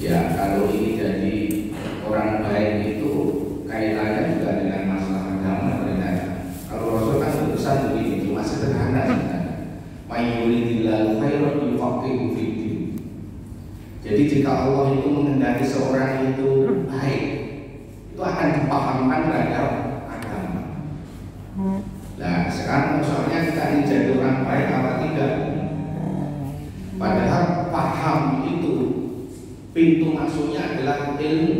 Ya, kalau ini jadi orang baik itu kaitannya juga dengan masalah agama ternyata. Kalau Rasul kan pesan begini, cuma sederhana sebenarnya. Mayyuridillahu khairan yufaqihu fiddin. Jadi jika Allah itu menghendaki seorang itu baik, itu akan dipahamkan terhadap agama. Nah, sekarang soalnya kita ini jadi orang baik apa tidak? Padahal paham itu pintu masuknya adalah ilmu.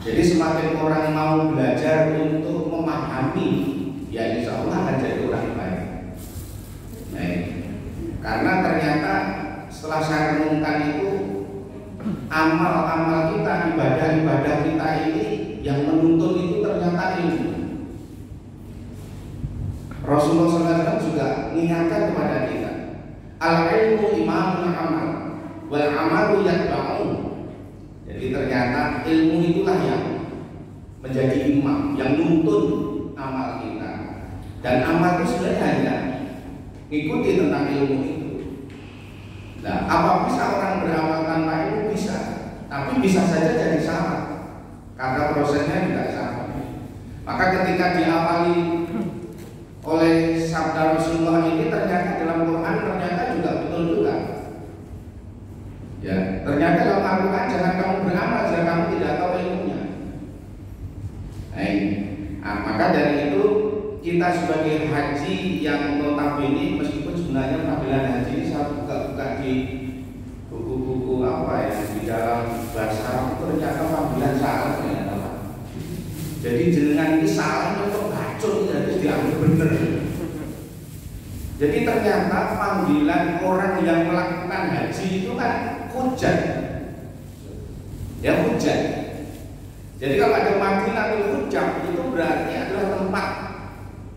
Jadi semakin orang mau belajar untuk memahami, ya insya Allah akan jadi orang baik. Nah, karena ternyata setelah saya renungkan itu, amal-amal kita, ibadah-ibadah kita ini yang menuntut itu ternyata ilmu. Rasulullah SAW juga mengingatkan kepada kita, al-ilmu imamul amal wal amalu yatba'u. Jadi ternyata ilmu itulah yang menjadi imam, yang nuntun amal kita. Dan amal itu sebenarnya hanya mengikuti tentang ilmu itu. Nah, apa bisa orang beramal tanpa ilmu? Bisa, tapi bisa saja jadi salah karena prosesnya tidak sama. Maka ketika diamali oleh sabda Rasulullah ini, ternyata dalam Quran ternyata juga betul juga. Ya, ternyata dalam Al-Quran jangan kamu beramal jika kamu tidak tahu ilmunya. Nah, maka dari itu kita sebagai haji yang notabene, meskipun sebenarnya penampilan haji ini saya buka-buka di buku-buku apa ya di dalam bahasa Arab itu ternyata panggilan salah ternyata. Jadi jenengan ini salah untuk bacot harus diambil benar. Jadi ternyata panggilan orang yang melakukan haji itu kan hujan. Ya hujan. Jadi kalau ada Madinatul Hujjah itu berarti adalah tempat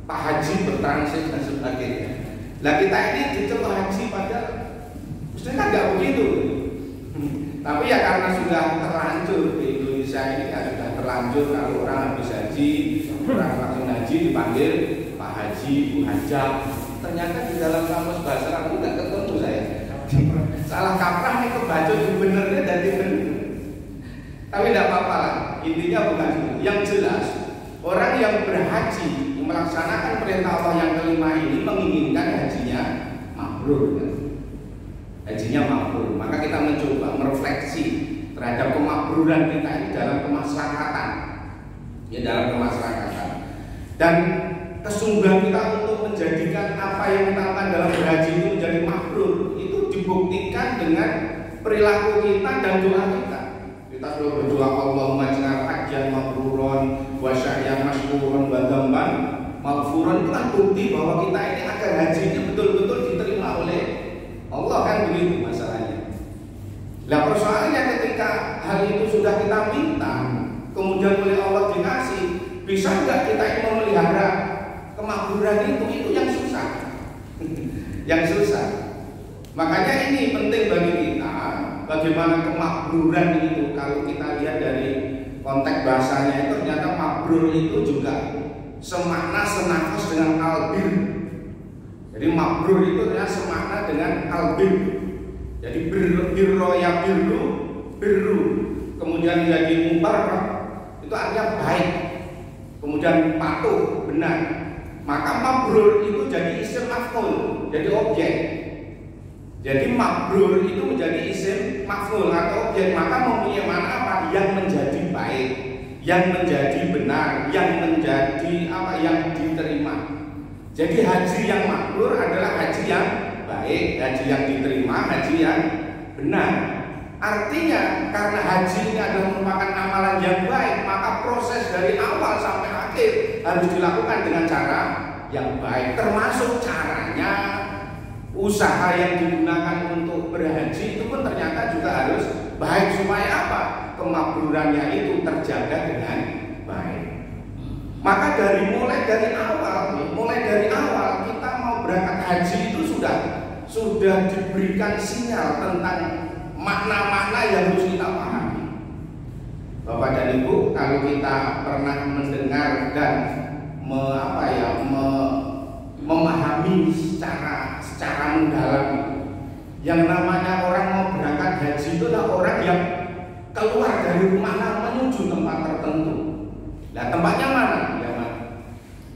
Pak Haji bertransit dan sebagainya. Nah kita ini dicoba haji padahal mestinya kan nggak begitu. Tapi ya karena sudah terlanjur di Indonesia ini kan sudah terlanjur kalau orang habis haji, orang langsung haji dipanggil Pak Haji, Bu Hajah. Ternyata di dalam kamus bahasa Arab itu nggak ketemu saya. Salah kaprah nih kebacut benernya dari bener. Tapi tidak apa-apa lah. Intinya bukan itu. Yang jelas orang yang berhaji melaksanakan perintah Allah yang kelima ini menginginkan hajinya mabrur. Hajinya mabrur. Maka kita mencoba merefleksi terhadap kemakruran kita ini dalam kemasyarakatan. Ya dalam kemasyarakatan. Dan kesungguhan kita untuk menjadikan apa yang kita lakukan dalam berhaji itu menjadi mabrur itu dibuktikan dengan perilaku kita dan doa kita. Kita selalu berdoa Allahumma ja'al hajjan mabruron wa sa'yan mashkuron wa dzamban maghfuron. Itu kan bukti bahwa kita ini agar hajinya betul-betul diterima oleh Allah, kan begitu masalahnya. Nah persoalannya ketika hal itu sudah kita minta kemudian oleh Allah dikasih, bisa nggak kita ini memelihara kemakmuran itu yang susah. Yang susah. Makanya ini penting bagi kita, bagaimana kemakmuran itu. Kalau kita lihat dari konteks bahasanya itu ternyata mabrur itu juga semakna senafas dengan albir. Jadi mabrur itu ternyata semakna dengan albir. Jadi birro ya birru, kemudian jadi mubarak itu artinya baik, kemudian patuh, benar. Maka mabrur itu jadi isim maf'ul, jadi objek. Jadi mabrur itu menjadi isim maf'ul atau objek. Maka mempunyai makna apa? Yang menjadi baik, yang menjadi benar, yang menjadi apa? Yang diterima. Jadi haji yang mabrur adalah haji yang baik, haji yang diterima, haji yang benar. Artinya karena haji ini adalah merupakan amalan yang baik, maka proses dari awal sampai akhir harus dilakukan dengan cara yang baik. Termasuk caranya, usaha yang digunakan untuk berhaji itu pun ternyata juga harus baik. Supaya apa? Kemakmurannya itu terjaga dengan baik. Maka mulai dari awal kita mau berangkat haji itu sudah diberikan sinyal tentang makna-makna yang harus kita pahami. Bapak dan Ibu, kalau kita pernah mendengar dan memahami secara mendalam Yang namanya orang mau berangkat haji itu adalah orang yang keluar dari rumahnya menuju tempat tertentu. Nah, tempatnya mana? Ya,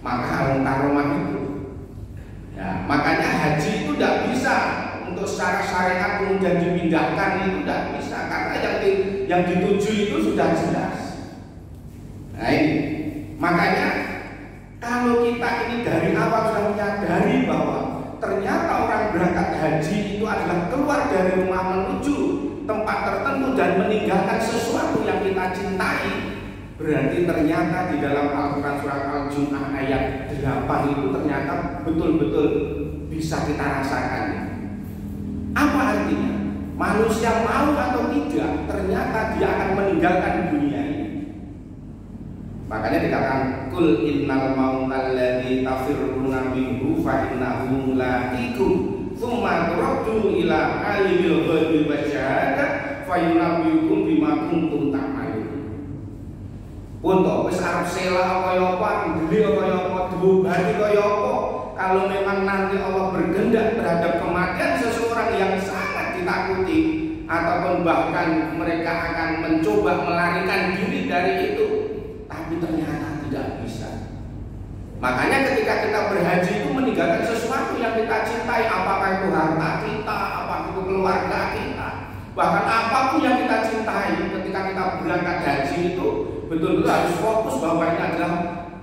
Makkah Al-Mukarramah itu. Ya, makanya haji itu tidak bisa untuk secara syariat kemudian dipindahkan, itu tidak bisa karena yang dituju itu sudah jelas. Nah ini, makanya kalau kita ini dari awal sudah menyadari bahwa ternyata orang berangkat haji itu adalah keluar dari rumah menuju tempat tertentu dan meninggalkan sesuatu yang kita cintai, berarti ternyata di dalam Al-Quran surat Al-Jum'ah ayat 8 itu ternyata betul-betul bisa kita rasakan. Apa artinya? Manusia mau atau tidak, ternyata dia akan meninggalkan dunia ini. Makanya dikatakan kul innal mautal ladzi tafirruna minhu fa innahu mulaqikum tsumma turaddu ila alimil ghaibi wasyahadah fayunabbiukum bima kuntum ta'malun. Untuk wis arep sela kaya apa, ndeli kaya apa, dibati kaya apa, kalau memang nanti Allah berkehendak terhadap kematian seseorang yang sangat ditakuti ataupun bahkan mereka akan mencoba melarikan diri dari itu, tapi ternyata tidak bisa. Makanya ketika kita berhaji itu meninggalkan sesuatu yang kita cintai, apakah itu harta kita, apakah itu keluarga kita, bahkan apapun yang kita cintai, ketika kita berangkat haji itu betul-betul harus fokus bahwa ini adalah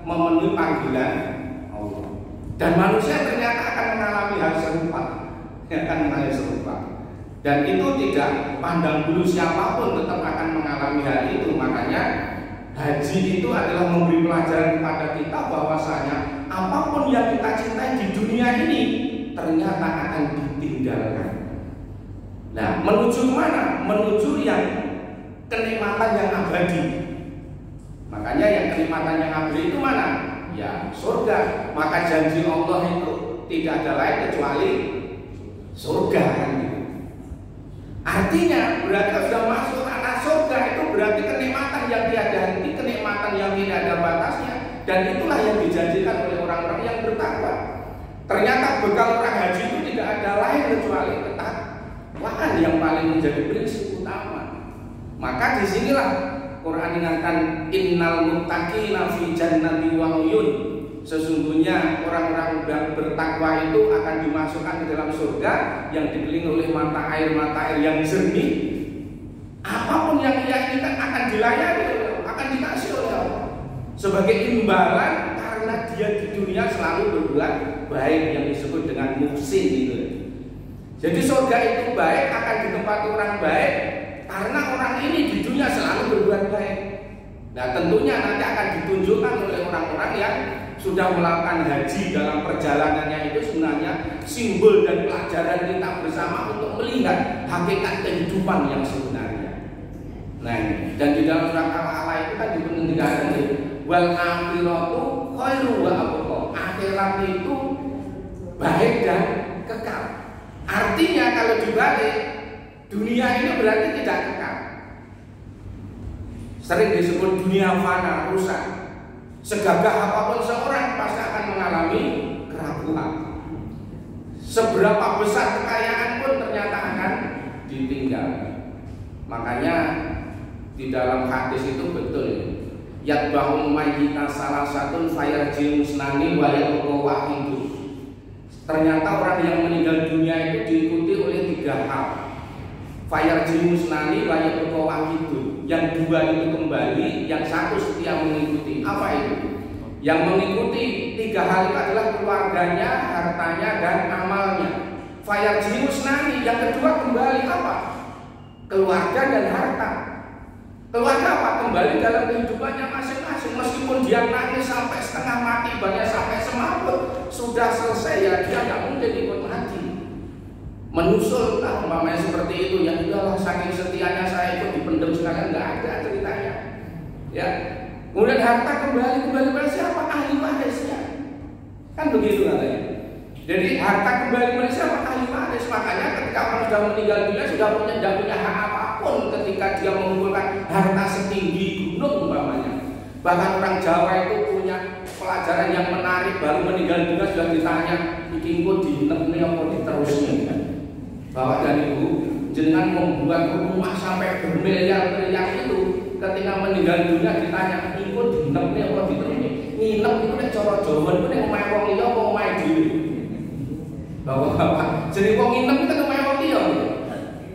memenuhi panggilan Allah. Dan manusia ternyata akan mengalami hal serupa, Dan itu tidak pandang bulu siapapun tetap akan mengalami hal itu. Makanya haji itu adalah memberi pelajaran kepada kita bahwasanya apapun yang kita cintai di dunia ini ternyata akan ditinggalkan. Nah, menuju mana? Menuju yang kenikmatan yang abadi. Makanya yang kenikmatan yang abadi itu mana? Ya, surga. Maka janji Allah itu tidak ada lain kecuali surga. Artinya berarti sudah masuk anak surga itu berarti kenikmatan yang tiada henti, kenikmatan yang tidak ada batasnya, dan itulah yang dijanjikan oleh orang-orang yang bertakwa. Ternyata bekal orang haji itu tidak ada lain kecuali ketakwaan yang paling menjadi prinsip utama. Maka disinilah Quran ingatkan innal muttaqina fi jannati wa uyun. Sesungguhnya orang-orang yang bertakwa itu akan dimasukkan ke dalam surga yang dikelilingi oleh mata air yang jernih. Apapun yang ia inginkan akan dilayani, akan dikasih oleh Allah sebagai imbalan karena dia di dunia selalu berbuat baik yang disebut dengan muhsin itu. Jadi surga itu baik akan ditempati orang baik karena orang ini di dunia selalu berbuat baik. Nah, tentunya nanti akan ditunjukkan oleh orang-orang yang sudah melakukan haji dalam perjalanannya itu sebenarnya simbol dan pelajaran kita bersama untuk melihat hakikat kehidupan yang sebenarnya. Nah, dan di dalam surat Al-A'la itu kan dikatakan wal akhiratu khairu wa abqa. Akhirat itu baik dan kekal. Artinya kalau dibalik, dunia ini berarti tidak kekal. Sering disebut dunia fana, rusak. Segagah apapun seorang pasti akan mengalami kerapuhan. Seberapa besar kekayaan pun ternyata akan ditinggal. Makanya di dalam hadis itu betul. Yatba'ul mayyita salah satu fayarji musnani wa yabqa wahidu. Ternyata orang yang meninggal dunia itu diikuti oleh 3 hal. Fayarji musnani wa yabqa wahidu. Yang 2 itu kembali, yang 1 setia mengikuti. Apa itu? Yang mengikuti 3 hal itu adalah keluarganya, hartanya, dan amalnya. Fayarji musnani, yang kedua kembali apa? Keluarga dan harta. Keluarga apa? Kembali dalam kehidupannya masing-masing. Meskipun dia nangis sampai setengah mati, banyak sampai semaput, sudah selesai ya dia nggak mungkin ikut mati. Menyusul umpamanya seperti itu, ya udahlah saking setianya saya ikut dipendam sekalian, nggak ada ceritanya. Ya. Kemudian harta kembali pada siapa? Ahli warisnya. Kan begitu katanya. Jadi harta kembali pada siapa? Ahli waris. Makanya ketika orang sudah meninggal dunia sudah tidak punya hak apapun ketika dia mengumpulkan harta setinggi gunung umpamanya. Bahkan orang Jawa itu punya pelajaran yang menarik, baru meninggal dunia sudah ditanya iki engko dinekne apa diterusne. Bapak dan Ibu, jenengan membuat rumah sampai bermiliar-miliar itu, ketika meninggal dunia ditanya, "Iku dinep nih apa diterima?" Nginep itu nek cara Jawa itu nek omahe wong liya apa omahe dhewe. Bapak-bapak, jadi wong nginep itu kan omahe wong liya.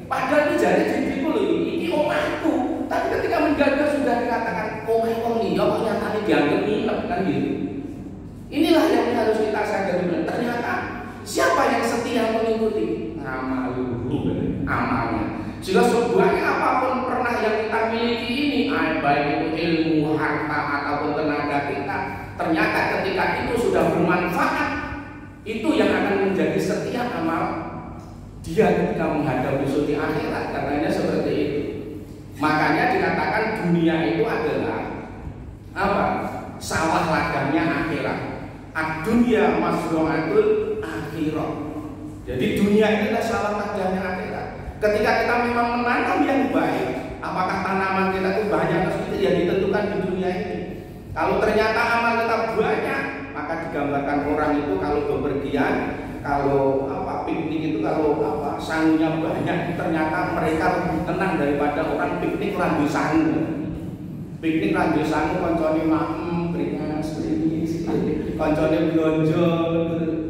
Padahal itu jare diriku lho, iki omahku. Tapi ketika meninggal dunia sudah dikatakan omahe wong liya, kok nyatane dianggap nginep kan gitu. Inilah yang harus kita sadari. Ternyata siapa yang setia mengikuti amalnya. Sehingga sebuahnya apapun pernah yang kita miliki ini, baik itu ilmu, harta ataupun tenaga kita, ternyata ketika itu sudah bermanfaat, itu yang akan menjadi setiap amal dia ketika menghadap besok di akhirat. Katanya seperti itu. Makanya dikatakan dunia itu adalah apa? Sawah ladangnya akhirat. Ad-dunya mazra'atul akhirah. Jadi dunia ini adalah sawah ladangnya akhirat. Ketika kita memang menanam yang baik, apakah tanaman kita itu banyak atau sedikit ya ditentukan di dunia ini. Kalau ternyata amal kita banyak, maka digambarkan orang itu kalau bepergian, kalau piknik itu kalau sangunya banyak, ternyata mereka lebih tenang daripada orang piknik randu sangu. Piknik randu sangu koncone maem, beringas, koncone blonjo,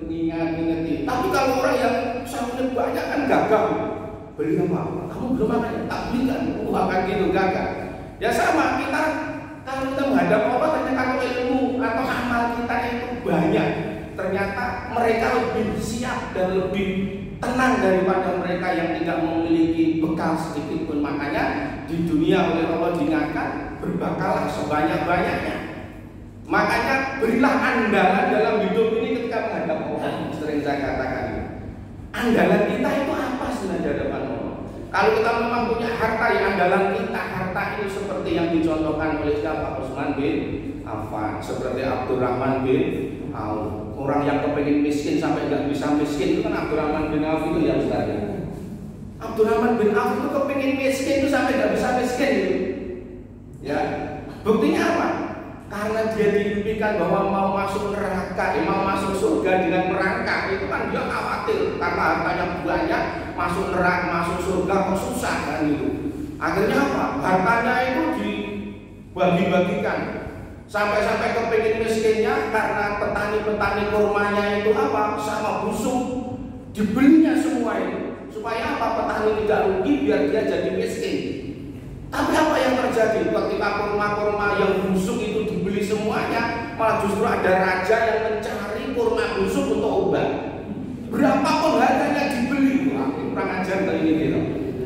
ingat-ingati. Tapi kalau orang yang sangunya banyak kan gagal. Beli apa? Kamu belum makan? Tak beli kan? Akan gitu gagal. Ya sama kita kalau kita menghadap Allah, ternyata kalau ilmu atau amal kita itu banyak, ternyata mereka lebih siap dan lebih tenang daripada mereka yang tidak memiliki bekal sedikit pun. Makanya di dunia oleh Allah diingatkan berbakallah sebanyak-banyaknya. Makanya berilah andalan dalam hidup ini ketika menghadap Allah. Sering saya katakan, andalan kita itu apa sebenarnya di hadapan Allah? Kalau kita memang punya harta, yang andalan kita harta itu seperti yang dicontohkan oleh siapa? Utsman bin Affan, seperti Abdurrahman bin Auf. Orang yang kepengen miskin sampai nggak bisa miskin itu kan Abdurrahman bin Auf itu ya Ustaz. Abdurrahman bin Auf itu kepengen miskin itu sampai nggak bisa miskin gitu. Ya, buktinya apa? Karena dia diimpikan bahwa mau masuk neraka, mau masuk surga dengan merangkak, itu kan dia khawatir karena hartanya banyak, masuk neraka, masuk surga kok susah kan gitu. Akhirnya apa? Hartanya itu dibagi-bagikan. Sampai-sampai kepingin miskinnya karena petani-petani kurmanya itu apa? Sama busuk, dibelinya semua itu. Supaya apa? Petani tidak rugi biar dia jadi miskin. Tapi apa yang terjadi ketika kurma-kurma yang busuk itu dibeli semuanya, malah justru ada raja yang mencari kurma busuk untuk obat. Berapapun harganya dibeli, kurang ajar kayak ini gitu.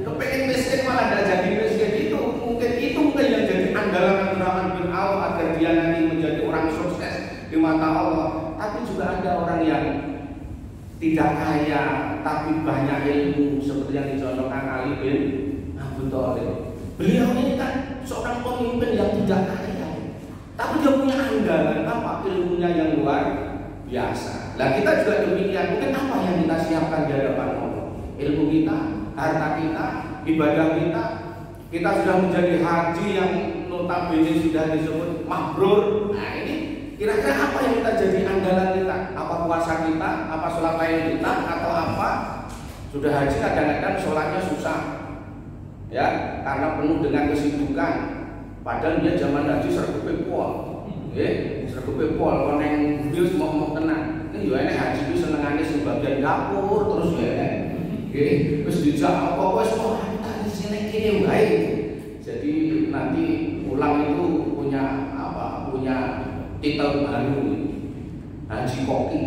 Kepengen miskin malah tidak jadi miskin, itu mungkin yang jadi andalan Abdurrahman bin Auf agar dia nanti menjadi orang sukses di mata Allah. Tapi juga ada orang yang tidak kaya tapi banyak ilmu, seperti yang dicontohkan Ali bin Abi Thalib. Beliau ini kan seorang pemimpin yang tidak kaya, tapi dia punya andalan apa? Ilmunya yang luar biasa. Nah kita juga demikian. Mungkin apa yang kita siapkan di hadapan Allah? Ilmu kita, harta kita, ibadah kita. Kita sudah menjadi haji yang notabene sudah disebut mabrur. Nah ini kira-kira apa yang kita jadi andalan kita? Apa puasa kita? Apa sholat lain kita? Atau apa? Sudah haji kadang-kadang sholatnya susah, ya, karena penuh dengan kesibukan. Padahal dia zaman haji sergupe pol, sergupe pol. Kalau yang dia mau tenang, ini juga ini haji itu senengannya sebagian dapur terus ya, terus dijak apa semua kita di sini kini baik. Jadi nanti pulang itu punya apa? Punya titel baru, haji koki.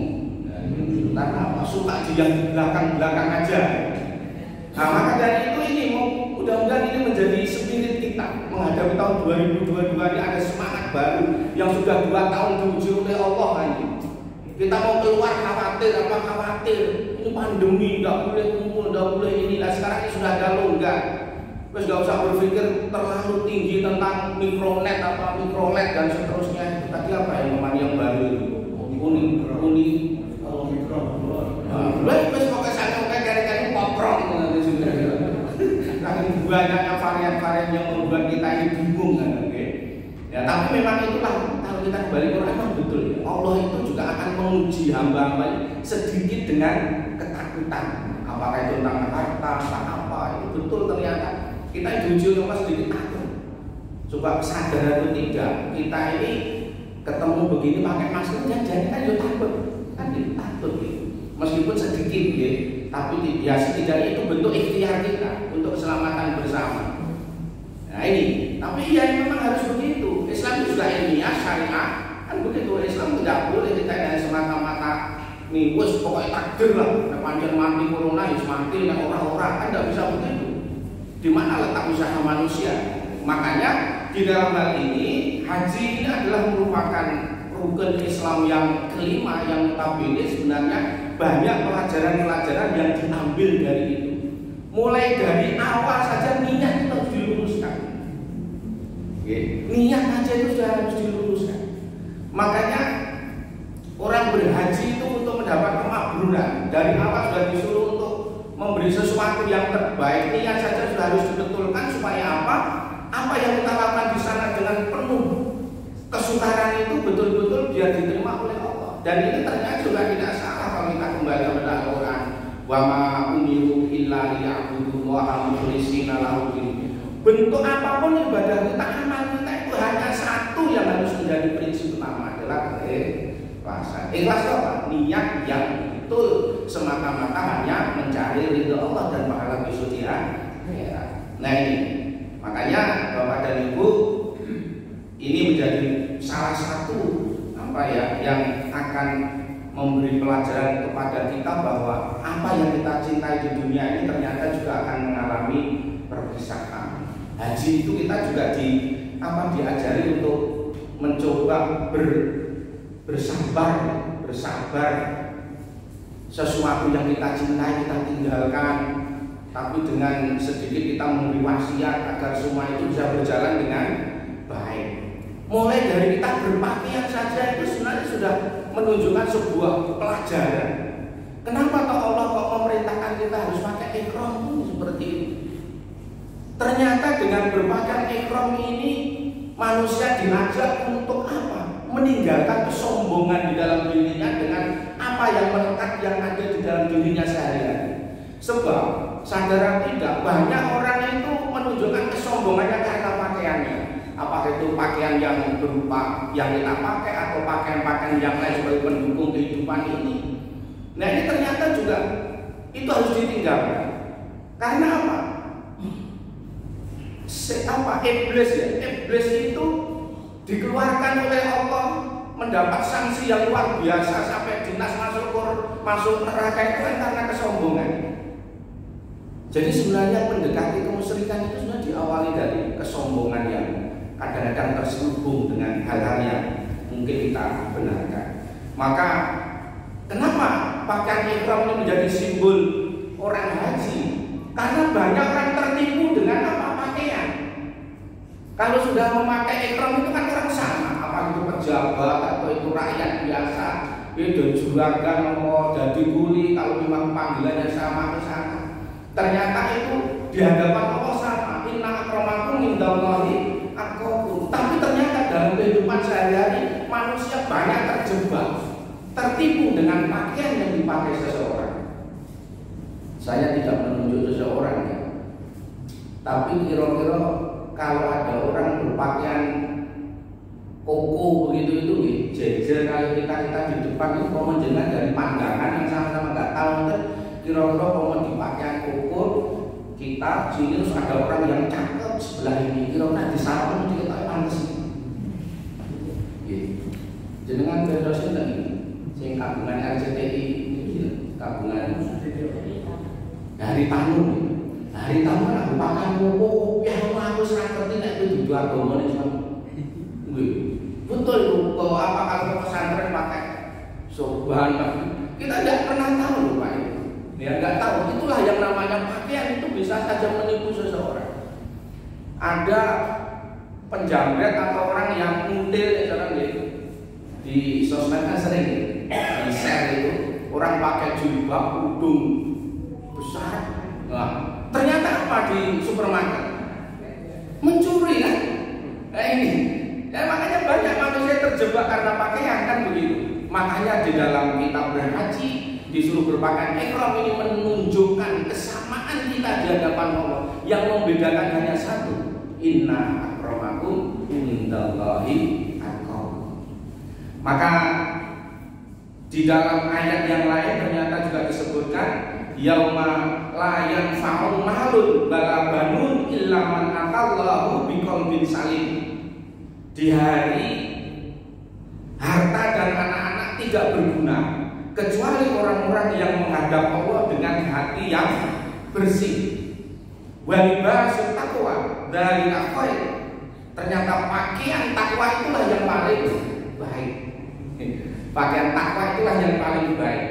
Karena apa? Suka di yang belakang-belakang aja. Nah maka dari itu ini mudah-mudahan ini menjadi spirit kita menghadapi tahun 2022 ini, ada semangat baru yang sudah 2 tahun diuji oleh Allah ini. Kita mau keluar khawatir ini pandemi, tidak boleh kumpul, tidak boleh ini. Nah sekarang ini sudah ada longgar. Terus nggak usah berpikir terlalu tinggi tentang mikronet dan seterusnya. Itu tadi apa yang baru itu? Uni terus pakai sana kayak poprong banyaknya varian-varian yang membuat kita ini bingung kan, ya tapi memang itulah kalau kita kembali ke Quran betul ya, Allah itu juga akan menguji hamba-hamba sedikit dengan ketakutan. apakah itu tentang harta, tentang apa, itu betul ternyata kita diuji oleh Allah sedikit takut. Coba sadar atau tidak, kita ini ketemu begini pakai masker, jadi kan juga takut, kan juga takut gitu. Meskipun sedikit gitu, tapi ya setidaknya itu bentuk ikhtiar kita untuk keselamatan bersama. Nah ini, tapi ya memang harus begitu. Islam itu juga ilmiah, syariah, kan begitu. Islam tidak boleh kita dari semata-mata nih, bos pokoknya takdir lah, panjang mati corona, ya mati, nah orang-orang kan tidak bisa begitu. Di mana letak usaha manusia? Makanya di dalam hal ini haji ini adalah merupakan rukun Islam yang kelima yang notabene sebenarnya banyak pelajaran-pelajaran yang diambil dari itu. Mulai dari awal saja niat itu harus diluruskan. Niat aja itu sudah harus diluruskan. Makanya orang berhaji itu untuk mendapat kemakburan dari awal sudah disuruh untuk memberi sesuatu yang terbaik. Niat saja sudah harus dibetulkan supaya apa? Apa yang kita lakukan di sana dengan penuh kesukaran itu betul-betul biar diterima oleh Allah. Dan ini ternyata juga tidak salah kalau kita kembali kepada Al-Quran. Wa ma umiru illa liya'budullaha mukhlishina lahu din. Bentuk apapun ibadah kita, amal kita itu hanya satu yang harus menjadi prinsip utama adalah keikhlasan. Ikhlas apa? Niat yang betul semata-mata hanya mencari ridha Allah dan pahala besok di akhirat. Nah ini makanya Bapak dan Ibu, ini menjadi salah satu yang akan memberi pelajaran kepada kita bahwa apa yang kita cintai di dunia ini ternyata juga akan mengalami perpisahan. Haji itu kita juga diajari untuk mencoba bersabar. Sesuatu yang kita cintai kita tinggalkan, tapi dengan sedikit kita memberi wasiat agar semua itu bisa berjalan dengan baik. Mulai dari kita berpakaian saja itu sebenarnya sudah menunjukkan sebuah pelajaran. Kenapa toh Allah kok memerintahkan kita harus pakai ihram seperti itu? Ternyata dengan berpakaian ihram ini manusia diajak untuk apa? Meninggalkan kesombongan di dalam dirinya dengan apa yang melekat yang ada di dalam dirinya sehari-hari. Sebab sadar tidak, banyak orang itu menunjukkan kesombongannya karena pakaiannya. Apakah itu pakaian yang berupa yang kita pakai atau pakaian-pakaian yang lain sebagai pendukung kehidupan ini. Nah ini ternyata juga itu harus ditinggalkan. Karena apa? Iblis itu dikeluarkan oleh Allah, mendapat sanksi yang luar biasa sampai dinas masuk neraka itu kan karena kesombongan. Jadi sebenarnya mendekati kemusyrikan itu sudah diawali dari kesombongan yang kadang-kadang terselubung dengan hal-hal yang mungkin kita benarkan. Maka kenapa pakaian ihram ini menjadi simbol orang haji? Karena banyak orang tertipu dengan apa pakaian. Kalau sudah memakai ihram itu kan orang sama, apa itu pejabat atau itu rakyat biasa, itu juragan mau jadi kuli kalau memang panggilannya sama ke sana. Ternyata itu di hadapan Allah sama. Inna akramakum indallahi atqakum. Tapi ternyata dalam kehidupan sehari-hari manusia banyak terjebak, tertipu dengan pakaian yang dipakai seseorang. Saya tidak menunjuk seseorang ya. Tapi kira-kira kalau ada orang berpakaian koko begitu itu jejer kalau kita di depan itu pemenjengan dari pandangan yang sama-sama nggak tahu kira-kira kalau di pakaian koko kita sini terus ada orang yang cakep sebelah ini kira-kira di sana kita pantas jenengan berdosen tadi sing kabungan RCTI ini kabungan dari Tanu aku pakaian koko yang aku serangketi nek itu dua agama ini betul itu kalau pesantren pakai sorban kita tidak pernah tahu loh Pak. Ya nggak tahu, itulah yang namanya pakaian itu bisa saja menipu seseorang. Ada penjamret atau orang yang until sekarang di sosmed kan sering di share itu orang pakai jilbab udung besar. Nah, ternyata apa di supermarket mencuri kan? Nah ini, ya makanya banyak manusia terjebak karena pakaian kan begitu. Makanya di dalam kitab berhaji disuruh berpakaian ihram ini menunjukkan kesamaan kita di hadapan Allah. Yang membedakan hanya satu, inna akramakum indallahi atqakum. Maka di dalam ayat yang lain ternyata juga disebutkan yauma la yanfa'u malun wala banun illa man atallahu biqalbin salim. Di hari harta dan anak-anak tidak berguna kecuali orang-orang yang menghadap Allah dengan hati yang bersih. Walibasul taqwa dzalika khair. Ternyata pakaian takwa itulah yang paling baik. Pakaian takwa itulah yang paling baik.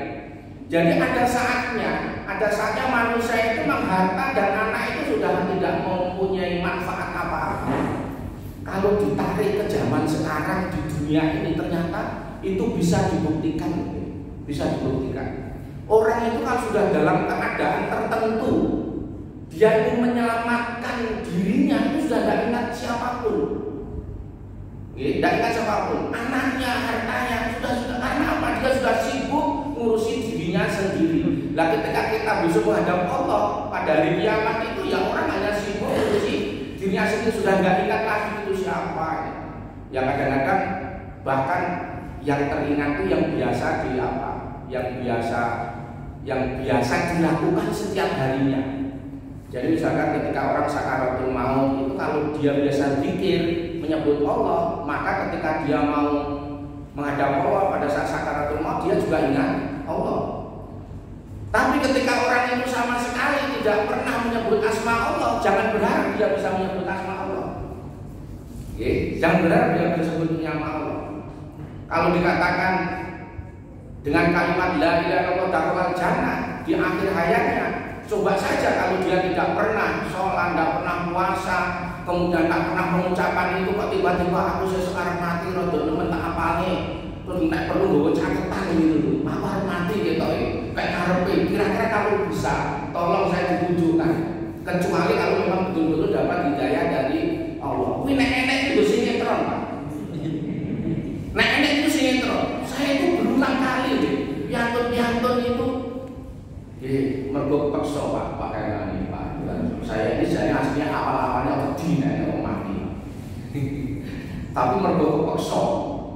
Jadi ada saatnya manusia itu memang harta dan anak itu sudah tidak mempunyai manfaat apa-apa. Kalau ditarik ke zaman sekarang di dunia ini ternyata itu bisa dibuktikan. Orang itu kan sudah dalam keadaan tertentu, dia ingin menyelamatkan dirinya itu sudah tidak ingat siapapun. Tidak ingat siapapun. Anaknya, hartanya sudah karena apa? Dia sudah sibuk ngurusi dirinya sendiri. Lah ketika kita besok menghadap Allah pada hari kiamat itu ya orang hanya sibuk ngurusi dirinya sendiri, sudah tidak ingat lagi itu siapa. Yang kadang-kadang bahkan yang teringat itu yang biasa yang biasa dilakukan setiap harinya. Jadi misalkan ketika orang sakaratul maut itu kalau dia biasa zikir menyebut Allah, maka ketika dia mau menghadap Allah pada saat sakaratul maut dia juga ingat Allah. Tapi ketika orang itu sama sekali tidak pernah menyebut asma Allah, jangan berharap dia bisa menyebut asma Allah. Jangan berharap dia bisa menyebut nama Allah. Kalau dikatakan dengan kalimat la ilaha illallah dakhalal jannah di akhir hayatnya, coba saja kalau dia tidak pernah sholat, tidak pernah puasa, kemudian tak pernah mengucapkan itu, kok tiba-tiba aku sekarang mati rodok nemen tak apane, terus tak perlu nggawa catetan gitu, apa mati gitu kayak karepe. Kira-kira kalau bisa tolong saya ditunjukkan, kecuali kalau memang betul-betul dapat hidayah dari Allah. Kuwi nek enek itu sinetron, Pak. Nek enek itu sinetron. Saya itu berulang kali piantun itu mergo peksa Pak pakaian ini Pak. Saya ini aslinya awal-awalnya wedi nek mati. Tapi mergo kepeksa,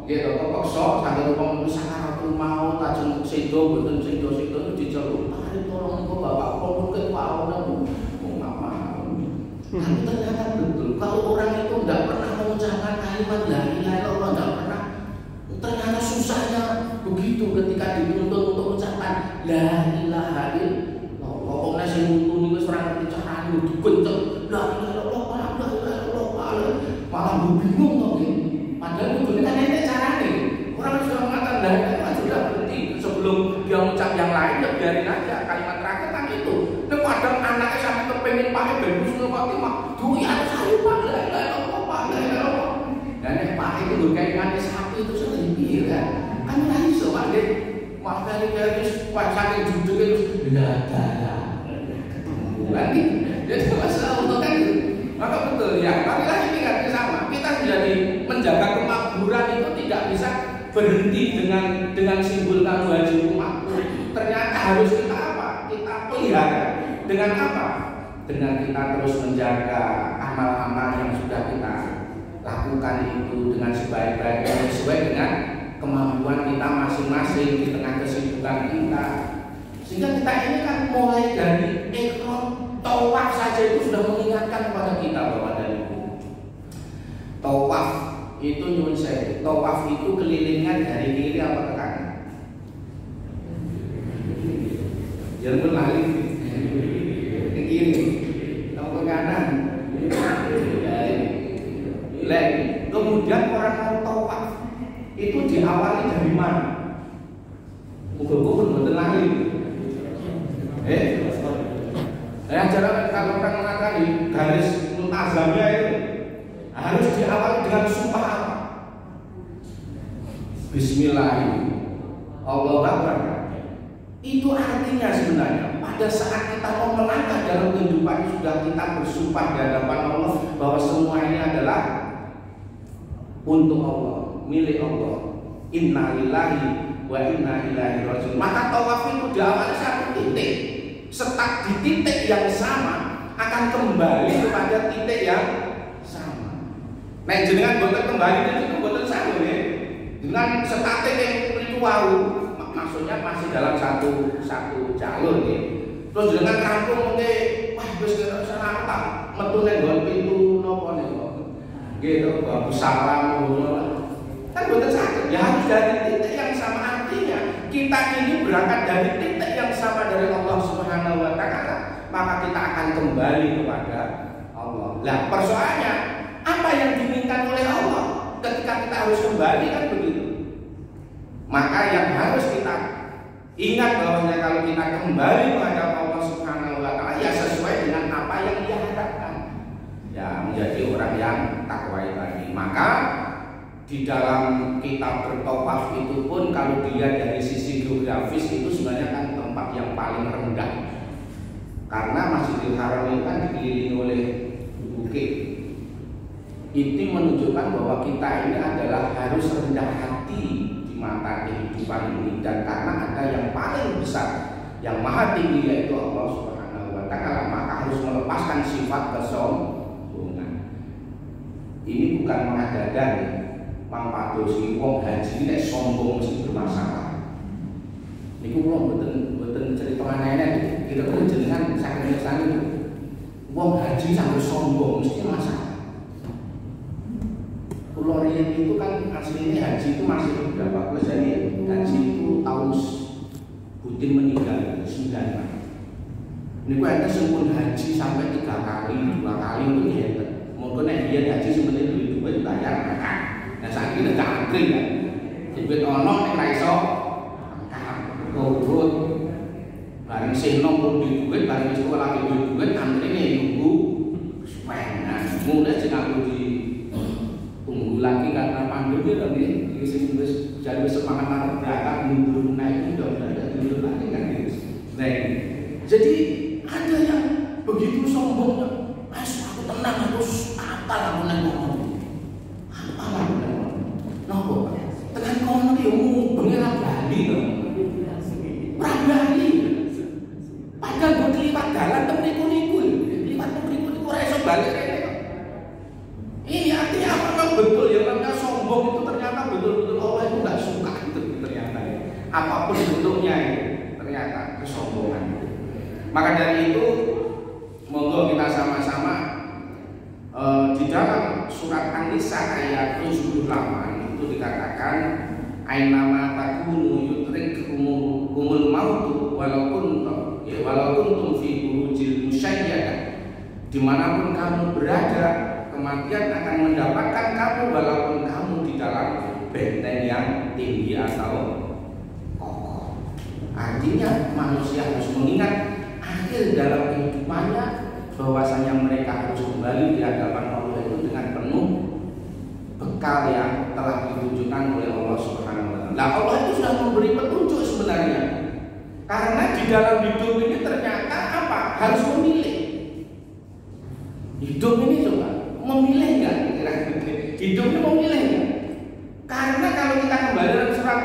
nggih kepeksa sampai wong sakaratul maut ajeng sedo mboten sedo diceluk. Mari tolong niku Bapak kula kepawon ngapa. Tapi ternyata betul kalau orang itu tidak pernah mengucapkan kalimat la ilaha illallah, tidak pernah, ternyata susahnya begitu ketika dituntut untuk mengucapkan la ilaha illallah. Orang sing nuntun niku wis ora ngerti carane dikenceng la ilaha illallah, malah bingung to nggih. Padahal itu kan enek carane. Orang sudah mengatakan la ilaha illallah sudah berhenti. Sebelum dia mengucap yang lain ya biarin aja kalimat terakhir kan itu. Nek kadang anaknya sampai kepengin pakai ben husnul khotimah, duh ya saya Pak la ilaha illallah, Pak la ilaha illallah. Dan nek Pak itu lho kayak sapi itu sering pikir kan. Kan ora iso Pak nggih. Makane wis pasane duduk terus la lagi. Jadi masalah untuk kan. Maka betul ya, tapi lagi ingat sama. Kita menjadi menjaga kemakmuran itu tidak bisa berhenti dengan simbol kamu haji makmur. Ternyata harus kita apa? Kita pelihara. Dengan apa? Dengan kita terus menjaga amal-amal yang sudah kita lakukan itu dengan sebaik-baiknya sesuai dengan kemampuan kita masing-masing di tengah kesibukan kita. Sehingga kita ini kan mulai dari ihram, tawaf saja itu sudah mengingatkan kepada kita Bapak dan Ibu. Tawaf itu nyuwun sewu, tawaf itu kelilingan dari kiri apa ke kanan? Jangan lari ke kiri, atau ke kanan. Kemudian orang mau tawaf itu diawali dari mana? Muga-muga mboten lali. Jangan kalau orang mengatakan garis multazamnya itu harus diawali dengan sumpah apa? Bismillahirrahmanirrahim. Allahu Akbar. Itu artinya sebenarnya pada saat kita mau melangkah dalam kehidupan sudah kita bersumpah di hadapan Allah bahwa semua ini adalah untuk Allah, milik Allah. Innalillahi wa wa inna ilaihi raji'un. Maka tawaf itu diawali satu titik, setak di titik yang sama akan kembali kepada titik yang sama. Nah jenengan boten kembali itu boten sama ya. Dengan setate yang ritual, maksudnya masih dalam satu jalur ya. Terus dengan rampung mungkin, wah wis sana tak metu nang nggon pintu napa niku. Gitu, bagus salam ngono. Kan boten saged. Ya harus dari titik yang sama, artinya kita ini berangkat dari titik yang sama dari Allah Subhanahu wa taala, maka kita akan kembali kepada Allah. Lah persoalannya apa yang diminta oleh Allah ketika kita harus kembali kan begitu. Maka yang harus kita ingat bahwasanya kalau kita kembali menghadap Allah Subhanahu wa taala ya sesuai dengan apa yang Dia harapkan. Ya menjadi orang yang takwa tadi. Maka di dalam kita bertawaf itu pun kalau dilihat dari sisi geografis itu sebenarnya kan tempat yang paling rendah. Karena Masjidil Haram itu kan dikelilingi oleh bukit. Itu menunjukkan bahwa kita ini adalah harus rendah hati di mata kehidupan ini, dan karena ada yang paling besar, yang maha tinggi yaitu Allah Subhanahu wa taala, maka harus melepaskan sifat kesombongan. Ini bukan mengada-ada ya. Mang padosi wong haji nek sombong mesti bermasalah. Niku kula mboten cerita aneh-aneh, kira-kira jenengan saged ngersani wong haji sampe sombong mesti masalah. Kula riyen itu kan aslinya haji itu masih beberapa kali, jadi haji itu tahun Budin meninggal 9. Niku enten sempun haji sampai 3 kali, 2 kali itu ngeten. Mungkin nek dia haji sebenarnya duit bayar makan. Nah saat ini gak antri kan, duit ono nek ra iso ngurut. Bareng seno pun duit, bareng wis lagi duit antrine nunggu sepena. Mulai jeneng aku di tunggu lagi karena pandemi kan ini wis jadi semangat arep berangkat mundur naik udah mundur lagi kan gitu. Nah, jadi ada yang begitu sombong, "Mas, aku tenang, aku apal aku nang ngomong." Apal aku nang ngomong. Napa? Tekan kono ki bengi ra bali to. Ra bali. Padahal kok liwat dalan teng niku-niku. Liwat teng niku-niku ora iso bali rene. Ini artinya apa? Memang betul ya, namanya sombong itu ternyata betul-betul Allah itu nggak suka itu ternyata ya. Apapun bentuknya itu ternyata kesombongan. Maka dari itu monggo kita sama-sama di dalam surat An-Nisa ayat 78 itu dikatakan ainama takunu yudrikumul mautu walaupun tum fi burujil musyayyadah, dimanapun kamu berada kematian akan mendapatkan kamu walaupun kamu di dalam benteng yang tinggi atau kokoh. Artinya manusia harus mengingat akhir dalam kehidupannya bahwasanya mereka harus kembali di hadapan Allah itu dengan penuh bekal yang telah ditunjukkan oleh Allah Subhanahu wa taala. Nah, Allah itu sudah memberi petunjuk sebenarnya. Karena di dalam hidup ini ternyata apa? Harus memilih. Hidup ini coba memilih nggak? Hidup ini memilih nggak? Karena kalau kita kembali dalam surat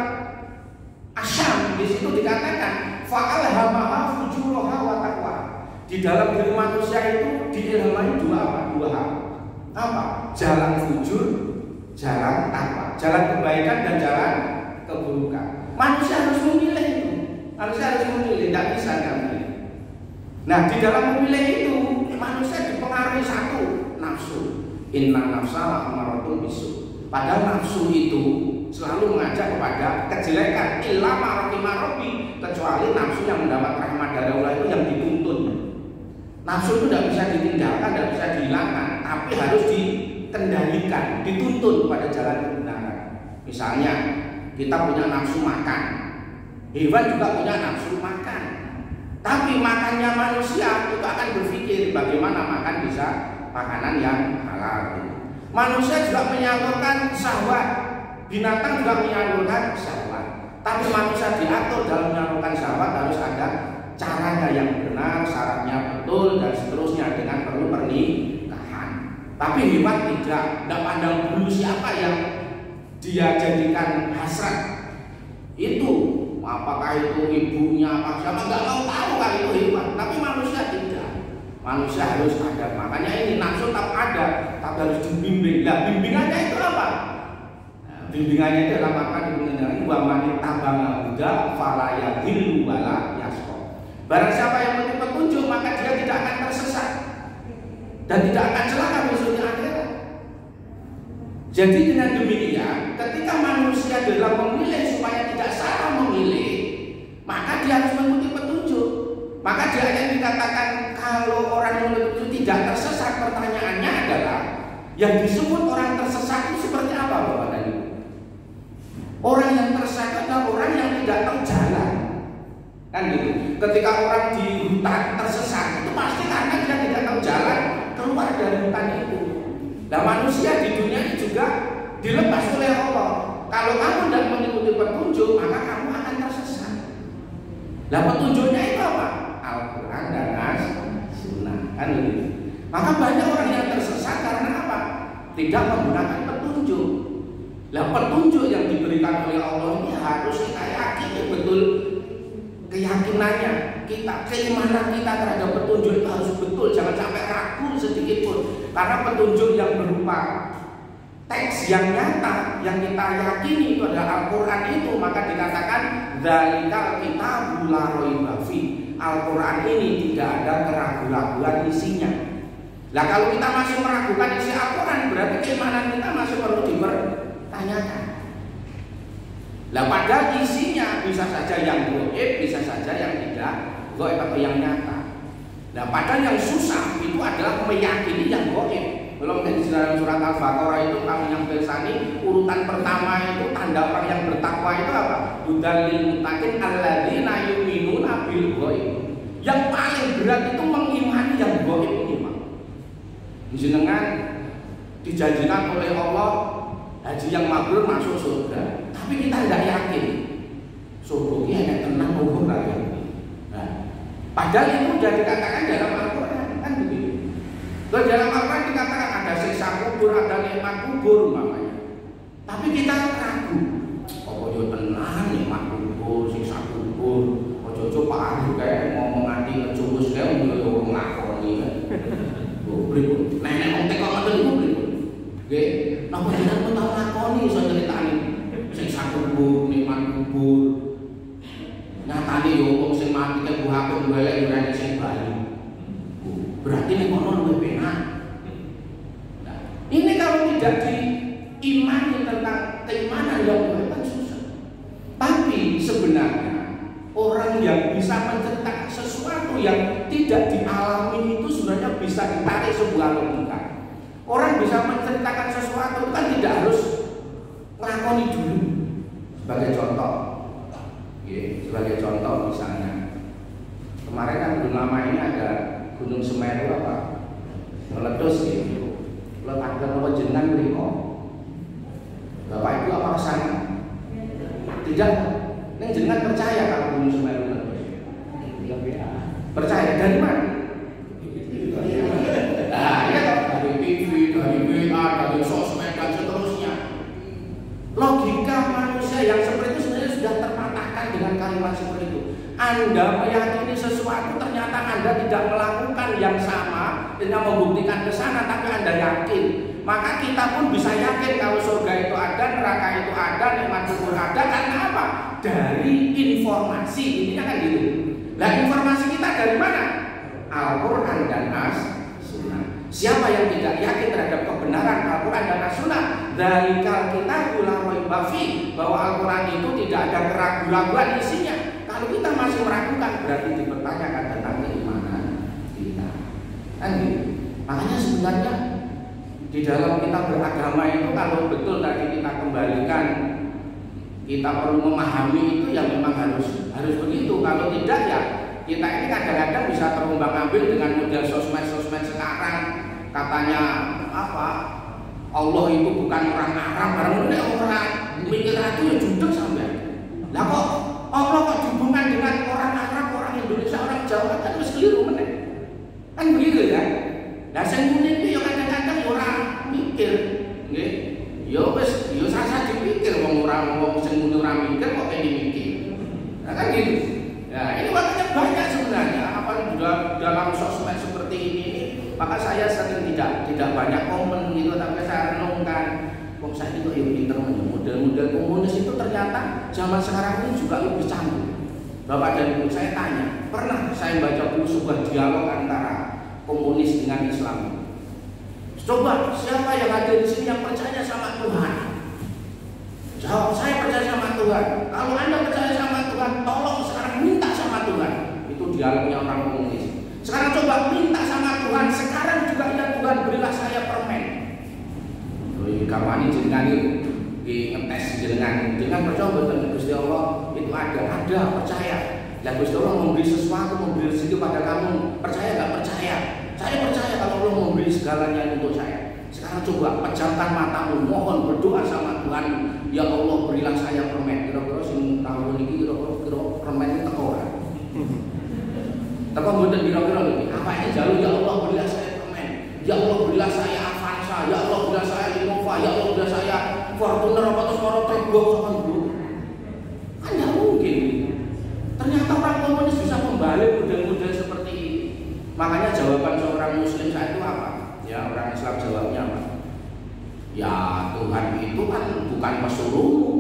Asyam, di situ dikatakan fa'alhamaha fujuraha wa taqwa. Di dalam diri manusia itu diilhamai dua hal. Apa? Jalan fujur, jalan takwa, jalan kebaikan dan jalan keburukan. Manusia harus memilih itu. Manusia harus memilih, tidak bisa memilih. Nah, di dalam memilih itu manusia dipengaruhi satu, nafsu. Inna nafsa la'amaratun bisu. Padahal nafsu itu selalu mengajak kepada kejelekan. Illa ma'robi, kecuali nafsu yang mendapat rahmat dari Allah itu yang dituntun. Nafsu itu tidak bisa ditinggalkan, tidak bisa dihilangkan, tapi harus dikendalikan, dituntun pada jalan kebenaran. Misalnya kita punya nafsu makan, hewan juga punya nafsu makan. Tapi makannya manusia itu akan berpikir bagaimana makan bisa makanan yang halal. Manusia juga menyalurkan syahwat, binatang juga menyalurkan syahwat. Tapi manusia diatur dalam menyalurkan syahwat harus ada caranya yang benar, syaratnya betul dan seterusnya dengan perlu pernikahan. Tapi hewan tidak pandang bulu siapa yang dia jadikan hasrat. Itu apakah itu ibunya, apa siapa, nggak mau tahu kan itu hewan. Tapi manusia tidak. Manusia harus ada. Makanya ini nafsu tetap ada, tapi harus dibimbing. Nah, bimbingannya itu apa? Nah, bimbingannya itu adalah maka dibenarkan wa man tabanga huda fala yadhillu wala yasqa. Barang siapa yang mengikuti petunjuk maka dia tidak akan tersesat dan tidak akan celaka besok di akhirat. Jadi dengan demikian, ketika manusia dalam memilih supaya tidak salah memilih, maka dia harus mengikuti petunjuk. Maka dia akan dikatakan kalau orang yang mengikuti tidak tersesat, pertanyaannya adalah yang disebut orang tersesat itu seperti apa Bapak dan Ibu? Orang yang tersesat adalah orang yang tidak tahu jalan. Kan gitu. Ketika orang di hutan tersesat itu pasti karena dia tidak tahu jalan keluar dari hutan itu. Nah, manusia di dunia ini juga dilepas oleh Allah. Kalau kamu tidak mengikuti petunjuk, maka kamu akan tersesat. Nah, petunjuknya itu apa? Al-Quran dan As-Sunnah. Kan begitu. Maka banyak orang yang tersesat karena apa? Tidak menggunakan petunjuk. Nah, petunjuk yang diberikan oleh Allah ini harus kita yakini betul. Keyakinannya kita, keimanan kita terhadap petunjuk itu harus betul, jangan sampai ragu sedikit pun. Karena petunjuk yang berupa teks yang nyata yang kita yakini itu adalah Al-Quran itu, maka dikatakan dzalikal kitabul la raiba fi. Al-Quran ini tidak ada keraguan-raguan isinya. Nah, kalau kita masih meragukan isi Al-Quran, berarti keimanan kita masih perlu dipertanyakan. Lah, padahal isinya bisa saja yang gaib, bisa saja yang tidak gaib atau yang nyata. Nah, padahal yang susah itu adalah meyakini yang gaib. Belum di dalam surat Al-Baqarah itu kami yang bersani urutan pertama itu tanda orang yang bertakwa itu apa? Hudalil muttaqin alladzina yu'minuna bil ghaib. Yang paling berat itu mengimani yang gaib ini, Pak. Jenengan dijanjikan oleh Allah haji yang mabrur masuk surga. Tapi kita tidak yakin surga hanya tenang umur lagi. Nah, padahal itu sudah dikatakan dalam Al-Quran, kan begitu. Kalau dalam Al-Quran dikatakan ada siksa kubur, ada nikmat kubur namanya. Tapi kita ragu. Oh, yo tenang nikmat kubur, siksa kubur. Ojo-ojo Pak Arif kayak ngomong nganti ngecubus kayak yo ngakoni. Oh, berikut. Nenek wong teko ngoten niku berikut. Nggih, napa jenengan tau ngakoni iso critani siksa kubur, nikmat kubur. Nyatane yo wong sing mati kek buhake golek yo ora sing bali. Berarti nek kono luwih penak. Nah, ini kalau tidak diimani tentang keimanan yang bukan susah. Tapi sebenarnya orang yang bisa mencetak sesuatu yang tidak dialami itu sebenarnya bisa ditarik sebuah logika. Orang bisa menceritakan sesuatu itu kan tidak harus ngelakoni dulu. Sebagai contoh, sebagai contoh misalnya kemarin kan belum lama ini ada Gunung Semeru apa meletus gitu. Letak ke jenengan mriko. Bapak Ibu apa kesana? Tidak. Neng jenengan percaya kalau Gunung Semeru meletus? Percaya dari mana? Nah, ya dari TV, dari WA, dari sosmed dan seterusnya. Logika manusia yang seperti itu sebenarnya sudah terpatahkan dengan kalimat seperti itu. Anda meyakini sesuatu ternyata Anda tidak melakukan yang sama dengan membuktikan ke sana, tapi Anda yakin. Maka kita pun bisa yakin kalau surga itu ada, neraka itu ada, nikmat kubur ada. Karena apa? Dari informasi. Ini kan gitu. Nah, informasi kita dari mana? Al-Quran dan As-Sunnah. Siapa yang tidak yakin terhadap kebenaran Al-Quran dan As-Sunnah, dzalikal kitabul la raiba fi, bahwa Al-Quran itu tidak ada keraguan-raguan isinya. Kalau kita masih meragukan, berarti dipertanyakan tentang keimanan kita. Kan gitu. Makanya sebenarnya di dalam kita beragama itu kalau betul tadi kita kembalikan, kita perlu memahami itu yang memang harus begitu. Kalau tidak ya kita ini kadang-kadang bisa terombang-ambing dengan model sosmed sekarang. Katanya apa? Allah itu bukan orang Arab, orang mikir itu ya judek sampai. Lah kok Allah kok dihubungkan dengan orang Arab, orang Indonesia, orang Jawa, kan harus keliru meneh. Kan begitu ya. Lah sing muni iki yo kadang-kadang ora mikir, nggih. Yo wis yo sasa dipikir wong ora wong sing muni ora mikir kok kene mikir. Nah kan gitu. Ya ini makanya banyak sebenarnya apa dalam sosmed seperti ini. Maka saya sering tidak banyak komen gitu, tapi saya renungkan. Kok saya itu pinter model-model komunis itu ternyata zaman sekarang ini juga lebih canggih. Bapak dan Ibu, saya tanya, pernah saya baca dulu sebuah dialog antara komunis dengan Islam? Coba siapa yang ada di sini yang percaya sama Tuhan? Jawab, saya percaya sama Tuhan. Kalau Anda percaya sama Tuhan, tolong sekarang minta sama Tuhan. Itu dialognya orang komunis. Sekarang coba minta sama Tuhan. Sekarang juga ya Tuhan, berilah saya permen. Kamani jenengan itu ngetes jenengan percaya betul Gusti Allah itu ada percaya. Dan Gusti Allah memberi sesuatu, memberi rezeki pada kamu, percaya nggak percaya? Saya percaya kalau Allah memberi segalanya untuk saya. Sekarang coba pejamkan matamu, mohon berdoa sama Tuhan. Ya Allah berilah saya permen. Kira-kira sing tahun ini kira-kira permen itu teko ora? Teko mboten kira-kira iki. Apa ini jalur ya Allah berilah saya permen. Ya Allah berilah saya Avanza. Ya Allah berilah saya Innova. Ya Allah berilah saya Fortuner apa terus moro tegok sama dulu. Kan enggak mungkin. Ternyata orang komunis bisa membalik model-model seperti ini. Makanya jawaban seorang muslim saat itu apa? Ya orang Islam jawabnya apa? Ya Tuhan itu kan bukan pesuruhmu,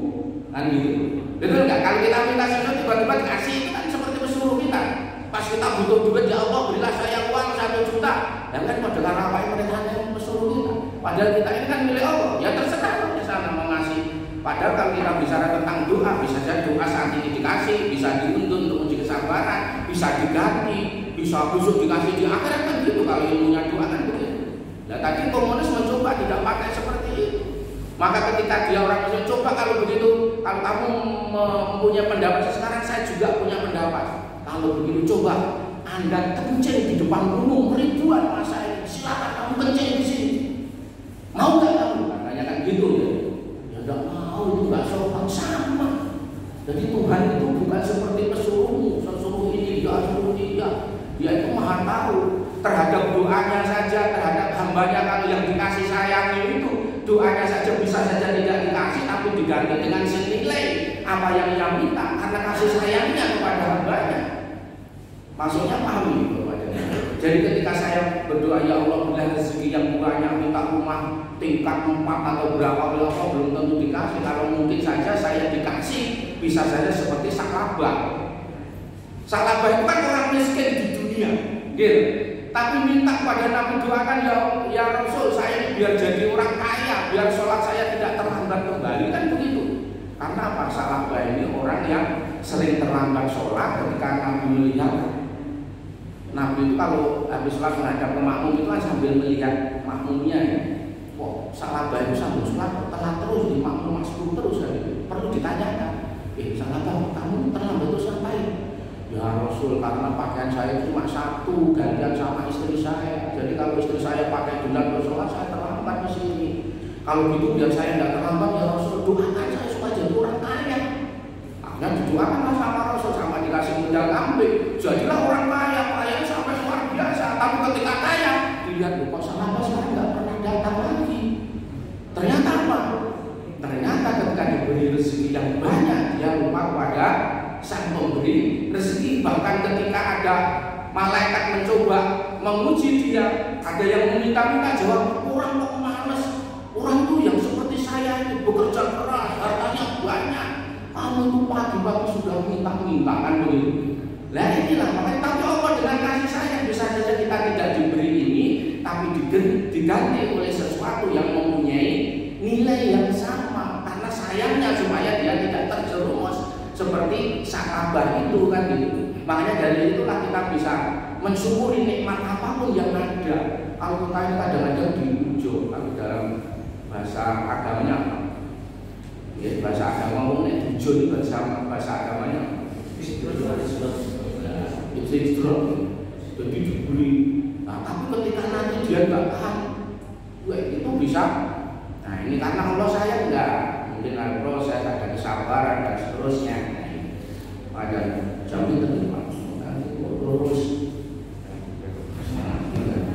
kan gitu. Betul nggak? Kalau kita minta sesuatu tiba-tiba dikasih itu kan seperti pesuruh kita. Pas kita butuh duit, ya Allah berilah saya uang 1 juta. Dan kan pada karena apa yang mereka yang pesuruh kita. Padahal kita ini kan milik Allah. Ya terserah di sana mau ngasih. Padahal kalau kita bicara tentang doa, bisa saja doa saat ini dikasih, bisa dituntun untuk uji kesabaran, bisa diganti, bisa busuk dikasih di akhirat kan gitu. Kalau ilmunya doa kan begitu. Nah tadi komunis mencoba tidak pakai seperti itu. Maka ketika dia orang Muslim coba kalau begitu, kalau kamu mempunyai pendapat sekarang, saya juga punya pendapat. Kalau begitu coba Anda kencing di depan umum ribuan masa ini, silakan kamu kencing di sini. Mau nggak kamu? Katanya kan gitu ya. Ya nggak mau, itu nggak sopan sama. Jadi Tuhan itu bukan seperti pesuruhmu, suruh ini dia, suruh dia. Dia itu maha tahu terhadap doanya saja, terhadap hambanya kalau yang dikasih sayangi itu. Doanya saja bisa saja tidak dikasih, tapi diganti dengan senilai apa yang ia minta karena kasih sayangnya kepada hambanya. Maksudnya paham itu Bapak. Jadi ketika saya berdoa ya Allah berilah rezeki yang banyak, minta rumah tingkat 4 atau berapa belum tentu dikasih. Kalau mungkin saja saya dikasih, bisa saja seperti Saklabah. Saklabah itu kan orang miskin di dunia, gitu. Tapi minta pada Nabi doakan ya Rasul saya ini biar jadi orang kaya, biar sholat saya tidak terlambat kembali, kan begitu. Karena apa? Saklabah ini orang yang sering terlambat sholat. Ketika Nabi melihat, Nabi itu kalau habis sholat menghadap ke makmum itu kan sambil melihat makmumnya ya. Kok Saklabah itu sambil sholat telat terus di makmum masbuk terus kan? Perlu ditanyakan. Saklabah kamu terlambat terus ngapain? Ya Rasul karena pakaian saya cuma 1 gantian sama istri saya. Jadi kalau istri saya pakai bulan bersolat saya terlambat di sini. Kalau gitu biar saya tidak terlambat ya Rasul doakan saya supaya jadi orang kaya. Akhirnya didoakan sama Rasul sama dikasih modal kambing. Jadilah orang kaya, kaya sampai luar biasa. Tapi ketika kaya dilihat kok Saklabah sekarang nggak pernah datang lagi. Ternyata apa? Ternyata ketika diberi rezeki yang banyak dia lupa kepada Sang Pemberi rezeki. Bahkan ketika ada malaikat mencoba menguji dia, ada yang meminta-minta jawab, orang kok males, orang tuh yang seperti saya ini bekerja keras, hartanya banyak, kamu itu pagi-pagi sudah minta-minta kan begitu. Nah inilah makanya tapi Allah dengan kasih sayang bisa saja kita tidak diberi ini, tapi diganti oleh sesuatu yang mempunyai nilai yang sama karena sayangnya supaya dia tidak terjerumus seperti Saklabah itu kan gitu. Makanya dari itulah kita bisa mensyukuri nikmat apapun yang ada. Kalau kita ini kadang-kadang diujuk, kalau dalam bahasa agamanya ya, bahasa agama umumnya diujuk bersama bahasa agamanya istirahat jadi diberi. Nah tapi ketika nanti dia nggak tahan itu bisa. Nah ini karena Allah sayang enggak, mungkin ada proses, ada kesabaran dan seterusnya. Ada jam itu terus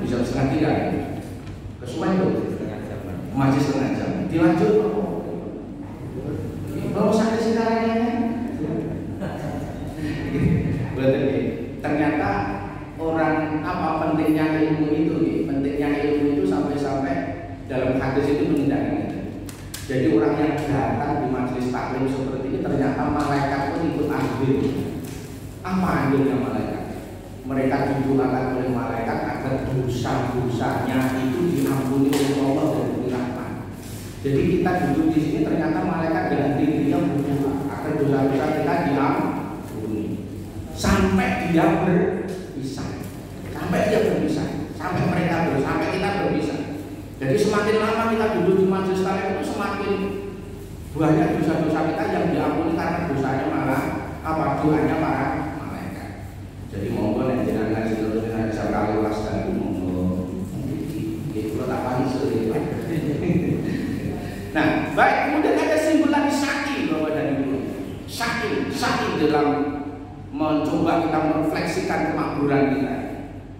bisa setengah 3 kesuai itu masih setengah jam dilanjut kalau sampai sekarang hadis itu menindakkan itu. Jadi orang yang datang di majelis taklim seperti ini ternyata malaikat pun ikut ambil. Apa ambilnya malaikat? Mereka ditularkan oleh malaikat agar dosa-dosanya itu diampuni oleh Allah dan dirahmat. Jadi kita duduk di sini ternyata malaikat dengan dirinya berdoa agar dosa-dosa kita diampuni. Sampai dia berpisah, sampai kita berpisah. Jadi semakin lama kita duduk di majelis taklim itu semakin banyak dosa-dosa kita yang diampuni karena dosanya doanya para malaikat. Jadi monggo nek jenengan sinten dengan sekali was dan monggo. Itu tak panis. Nah, baik, kemudian ada simbol lagi syaki Bapak dan Ibu. Syaki dalam mencoba kita merefleksikan kemakmuran kita.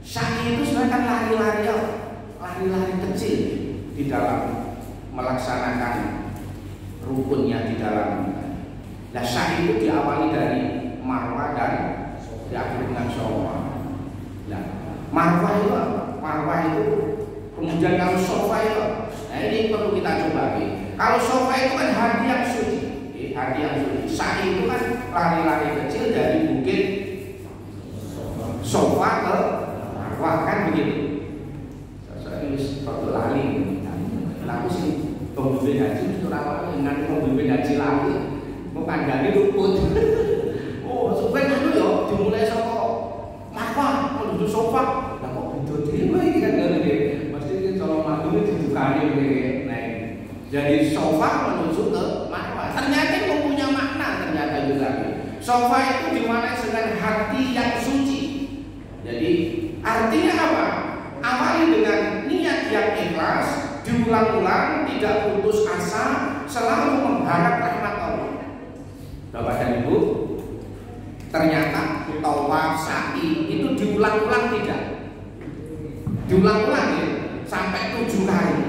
Syaki itu sebenarnya kan lari-lari kecil di dalam melaksanakan rukunnya di dalam. Nah, syaki itu diawali dari marwah dan diakhiri dengan sofa. Nah, marwah itu apa? Marwah itu kemudian kalau sofa itu, nah ini perlu kita coba. Kalau sofa itu kan hati yang suci, syaki itu kan lari-lari kecil dari bukit sofa ke marwah, kan begitu. Saya tulis waktu lari, aku sih pemimpin haji itu rawan dengan pemimpin haji lari, bukan dari rumput. Oh, sebenarnya itu ya dimulai sofa marwah menuju sofa, lah kok bentuk dhewe iki kan ngene. Mesti kalau madu didukani begini. Nah, jadi sofa menuju ke marwah. Ternyata mempunyai makna ternyata juga. Sofa itu dimana dengan hati yang suci. Jadi artinya apa? Awali dengan niat yang ikhlas, diulang-ulang, tidak putus asa, selalu mengharap rahmat Allah. Bapak dan Ibu, ternyata tawaf sa'i itu diulang-ulang tidak? Diulang-ulang ya, sampai 7 kali.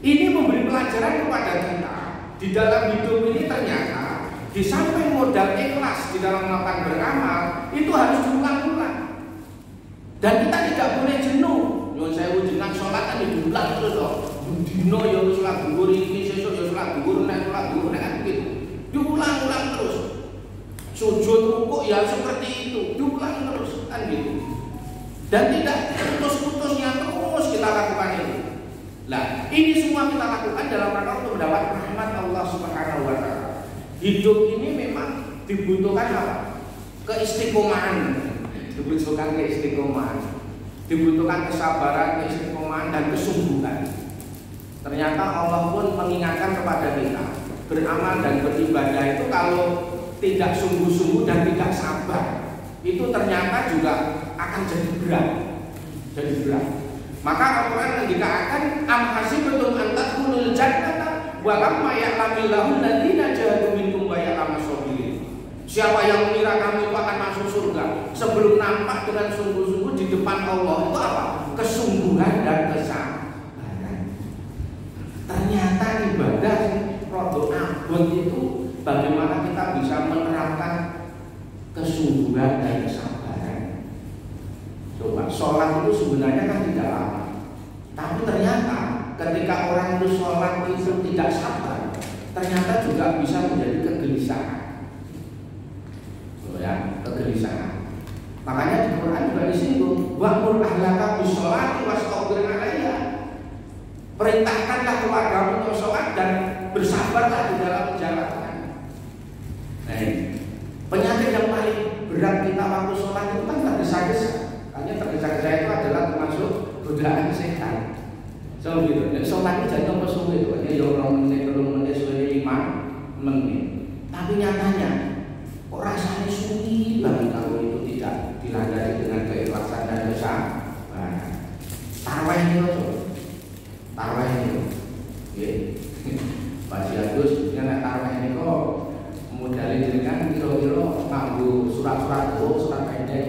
Ini memberi pelajaran kepada kita di dalam hidup ini ternyata di samping modal ikhlas di dalam melakukan beramal itu harus diulang-ulang. Dan kita tidak boleh jenuh. Nyuwun sewu jenengan salat kan diulang terus loh. Dino ya salat dhuwur iki, sesuk ya salat dhuwur, nek salat dhuwur nek begitu. Diulang-ulang terus. Sujud rukuk ya seperti itu, diulang terus kan gitu. Dan tidak putus-putusnya terus kita lakukan itu. Nah, ini semua kita lakukan dalam rangka untuk mendapat rahmat Allah Subhanahu wa taala. Hidup ini memang dibutuhkan apa? Keistiqomahan. Dibutuhkan kesabaran, keistiqomahan dan kesungguhan. Ternyata Allah pun mengingatkan kepada kita, beramal dan beribadah itu kalau tidak sungguh-sungguh dan tidak sabar, itu ternyata juga akan jadi berat. Maka Al-Quran mengatakan am hasibtum an tadkhulul jannata wa lamma ya'lamillahu alladziina jahadu minkum wa ya'lamas sabirin. Siapa yang mengira kamu itu akan masuk surga sebelum nampak dengan sungguh-sungguh di depan Allah itu apa? Kesungguhan dan kesabaran. Ternyata ibadah rodok abot itu bagaimana kita bisa menerapkan kesungguhan dan kesabaran. Coba, sholat itu sebenarnya kan tidak lama, tapi ternyata ketika orang itu sholat itu tidak sabar, ternyata juga bisa menjadi kegelisahan. Kegelisahan. Makanya di Quran juga disinggung, wa'mur ahlaka bis-sholati wastabir 'alaiha. Perintahkanlah keluargamu untuk sholat dan bersabarlah di dalam menjalankan. Nah, penyakit yang paling berat kita waktu sholat itu kan tergesa-gesa. Hanya tergesa-gesa itu adalah termasuk godaan setan. So gitu. Dan sholat itu jadi apa suwe itu? Hanya ya orang menit, 3 menit, 5 menit. Tapi nyatanya kok rasanya sulit banget kalau itu tidak dilandasi dengan keikhlasan dan kesabaran. Tarawih ini loh, tarawih ini. Pak Agus, karena tarawih ini kok modalnya jenengan kira-kira nganggo surat-surat surat pendek.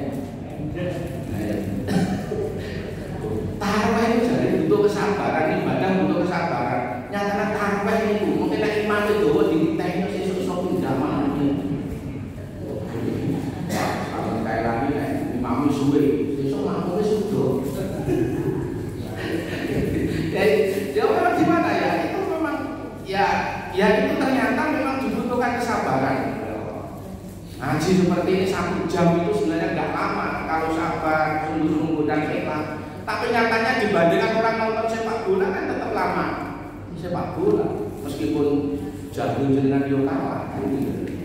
Tarawih itu jadi butuh kesabaran, ibadah butuh kesabaran. Nyatanya tarawih itu mungkin nek imam itu ditanya sesuk pindah mana. Kalau kayak lagi nek imam suwe, sesuk makmum sudah. ya itu ternyata memang dibutuhkan kesabaran. Ngaji seperti ini 1 jam itu sebenarnya nggak lama kalau sabar, sungguh-sungguh dan ikhlas. Tapi nyatanya dibandingkan orang nonton sepak bola kan tetap lama. Sepak bola meskipun jago jenengan yo kalah.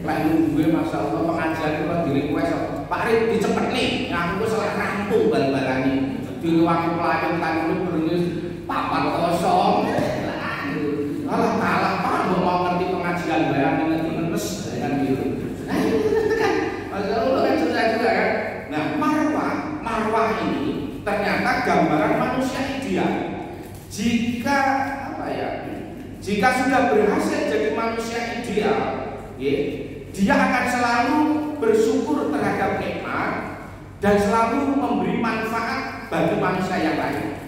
Lain gue masa Allah pengajian itu di request Pak Rid dicepet nih, ngaku salah rampung bal-balan ini di ruang pelayan tanggul berungus papan kosong. Kalah Pak mau ngerti pengajian bayangin nanti menes kan gitu. Nah itu kan Masya Allah kan susah juga kan. Nah marwah ini ternyata gambaran manusia ideal. Jika sudah berhasil jadi manusia ideal, dia akan selalu bersyukur terhadap nikmat dan selalu memberi manfaat bagi manusia yang lain.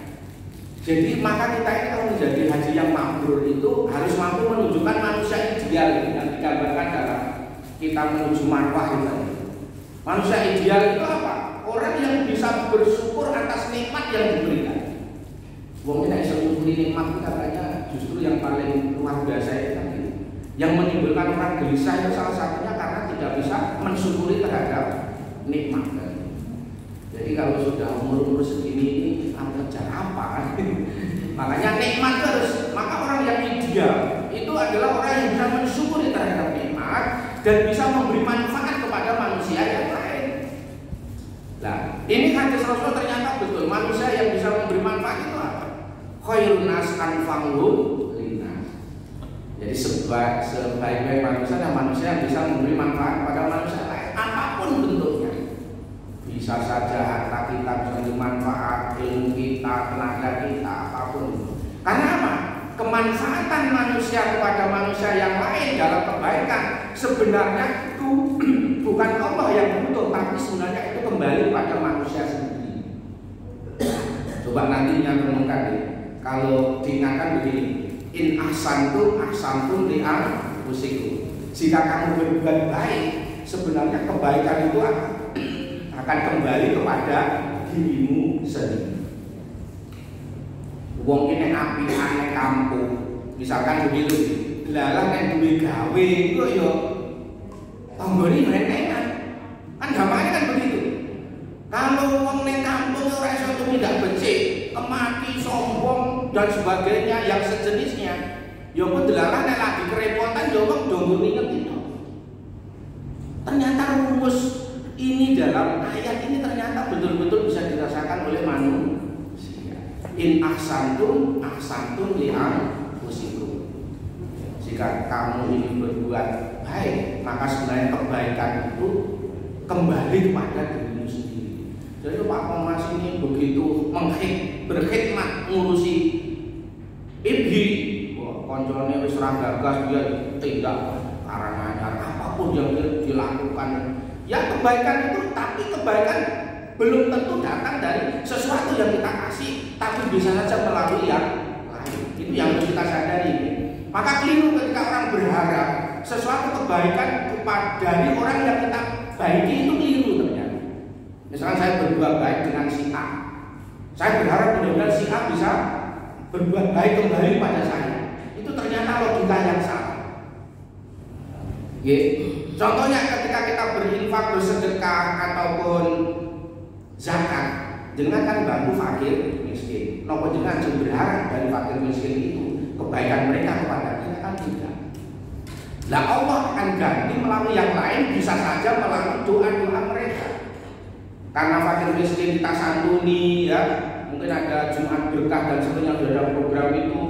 Jadi maka kita ini kalau menjadi haji yang mabrur itu harus mampu menunjukkan manusia ideal yang digambarkan dalam kita menuju marwah itu. Manusia ideal itu apa? Orang yang bisa bersyukur atas nikmat yang diberikan. Wong ini syukuri nikmat katanya justru yang paling luar biasa itu. Yang menimbulkan orang gelisah itu salah satunya karena tidak bisa mensyukuri terhadap nikmat. Jadi kalau sudah umur segini ini kerja apa? Makanya nikmat terus. Maka orang yang ideal itu adalah orang yang bisa mensyukuri terhadap nikmat dan bisa memberi manfaat kepada manusia yang lain. Nah, ini hadis Rasul ternyata betul. Manusia yang bisa memberi manfaat itu apa? Khairun nas anfa'uhum linnas. Jadi sebaik-baik manusia adalah manusia yang bisa memberi manfaat kepada manusia lain apapun bentuknya. Bisa saja harta kita bisa bermanfaat, ilmu kita, tenaga kita, apapun. Karena apa? Kemanfaatan manusia kepada manusia yang lain dalam kebaikan sebenarnya itu bukan Allah yang butuh, tapi sebenarnya itu kembali pada manusia sendiri. Coba nanti yang renungkan deh. Kalau diingatkan begini, in ahsantum li anfusikum. Jika kamu berbuat baik, sebenarnya kebaikan itu akan kembali kepada dirimu sendiri. Wong ini api aneh kampung, misalkan begitu, lalang yang duwe gawe itu yo tanggone renengan. Kan gampangnya kan begitu. Kalau wong ning kampung ora iso tumindak becik, kemaki, sombong dan sebagainya yang sejenisnya, yo pun delalah nek lagi kerepotan yo wong ndonga inget itu. Ternyata rumus ini dalam ayat ini ternyata betul-betul bisa dirasakan oleh manusia. In ahsantum li anfusikum. Jika kamu ini berbuat baik, maka sebenarnya kebaikan itu kembali kepada dirimu sendiri. Jadi Pak Komas ini begitu berkhidmat ngurusi ibhi, koncone wis ra gagas dia tidak karanganyar apapun yang dilakukan. Ya kebaikan itu, tapi kebaikan belum tentu datang dari sesuatu yang kita kasih, tapi bisa saja melalui yang lain. Itu yang harus kita sadari. Maka keliru ketika orang berharap sesuatu kebaikan dari orang yang kita baiki, itu keliru ternyata. Misalkan saya berbuat baik dengan si A, saya berharap mudah-mudahan si A bisa berbuat baik kembali pada saya. Itu ternyata logika yang salah. Contohnya ketika kita berinfak, bersedekah ataupun zakat, jenengan kan bantu fakir miskin. Nopo jenengan juga berharap dari fakir miskin itu kebaikan mereka kepada kita kan tidak. Lah Allah akan ganti melalui yang lain, bisa saja melalui doa-doa mereka. Karena fakir miskin kita santuni, ya mungkin ada Jumat berkah dan sebagainya dalam program itu.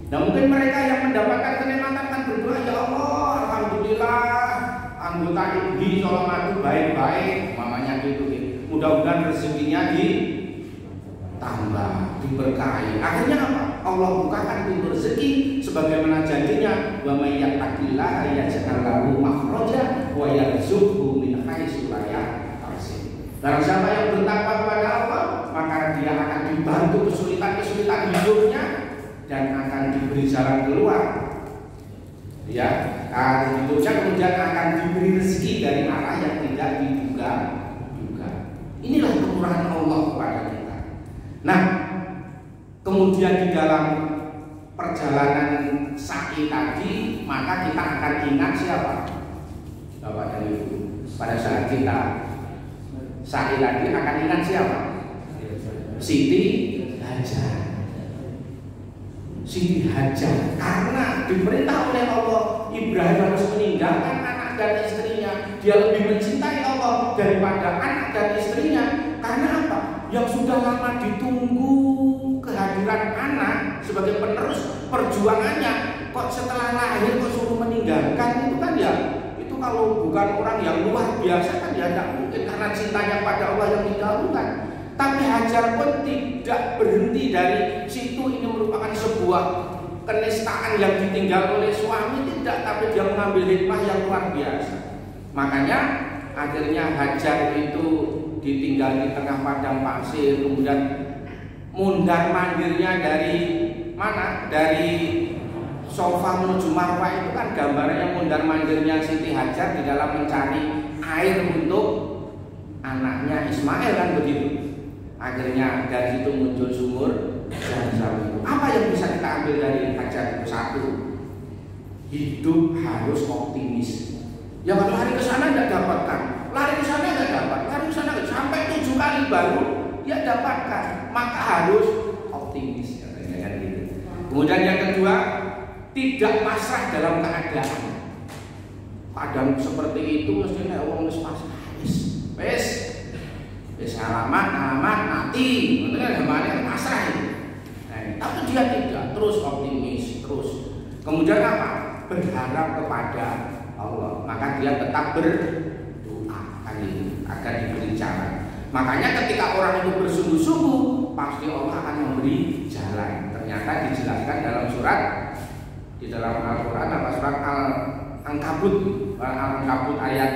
Nah mungkin mereka yang mendapatkan kenikmatan kan berdoa, ya Allah, alhamdulillah anggota IBI Solomadu baik-baik, mamanya gitu. Mudah-mudahan rezekinya ditambah, diberkahi. Akhirnya apa? Allah bukakan pintu rezeki sebagaimana janjinya, wa may yattaqillaha yaj'al lahu makhraja wa yarzuqhu min haitsu la yahtasib. Barang siapa yang bertakwa kepada Allah, maka dia akan dibantu kesulitan-kesulitan hidupnya dan akan diberi jalan keluar. Ya, hidupnya kemudian akan diberi rezeki dari arah yang tidak diduga. Inilah kemurahan Allah kepada kita. Nah, kemudian di dalam perjalanan sa'i tadi, maka kita akan ingat siapa? Bapak dan Ibu. Pada saat kita sa'i tadi akan ingat siapa? Siti Hajar. Siti Hajar, karena diperintah oleh Allah, Ibrahim harus meninggalkan anak dan istrinya. Dia lebih mencintai Allah daripada anak dan istrinya. Karena apa? Yang sudah lama ditunggu kehadiran anak sebagai penerus perjuangannya, kok setelah lahir kok suruh meninggalkan, itu kan ya, itu kalau bukan orang yang luar biasa kan ya tidak mungkin, karena cintanya pada Allah yang didahulukan. Tapi Hajar pun tidak berhenti dari situ. Ini merupakan sebuah kenistaan yang ditinggal oleh suami, tidak, tapi dia mengambil hikmah yang luar biasa. Makanya akhirnya Hajar itu ditinggal di tengah padang pasir, kemudian mundar mandirnya dari mana? Dari sofa menuju Marwah, itu kan gambarnya mundar mandirnya Siti Hajar di dalam mencari air untuk anaknya Ismail, kan begitu. Akhirnya dari situ muncul sumur Zam-Zam itu. Apa yang bisa kita ambil dari Hajar itu? Satu, hidup harus optimis. Ya kalau lari ke sana tidak dapatkan, lari ke sana tidak dapat, lari ke sana sampai 7 kali baru dia dapatkan. Maka harus optimis, katanya kan gitu. Kemudian yang kedua, tidak pasrah dalam keadaan. Kadang seperti itu mestinya orang pasrah, wis alamat mati, benar namanya pasrah itu. Nah, tapi dia tidak, terus optimis, terus. Kemudian apa? Berharap kepada Allah. Maka dia tetap berdoa agar diberi jalan. Makanya ketika orang itu bersungguh-sungguh, pasti Allah akan memberi jalan. Ternyata dijelaskan dalam surat, di dalam Al-Quran, apa surat Al-Ankabut, ayat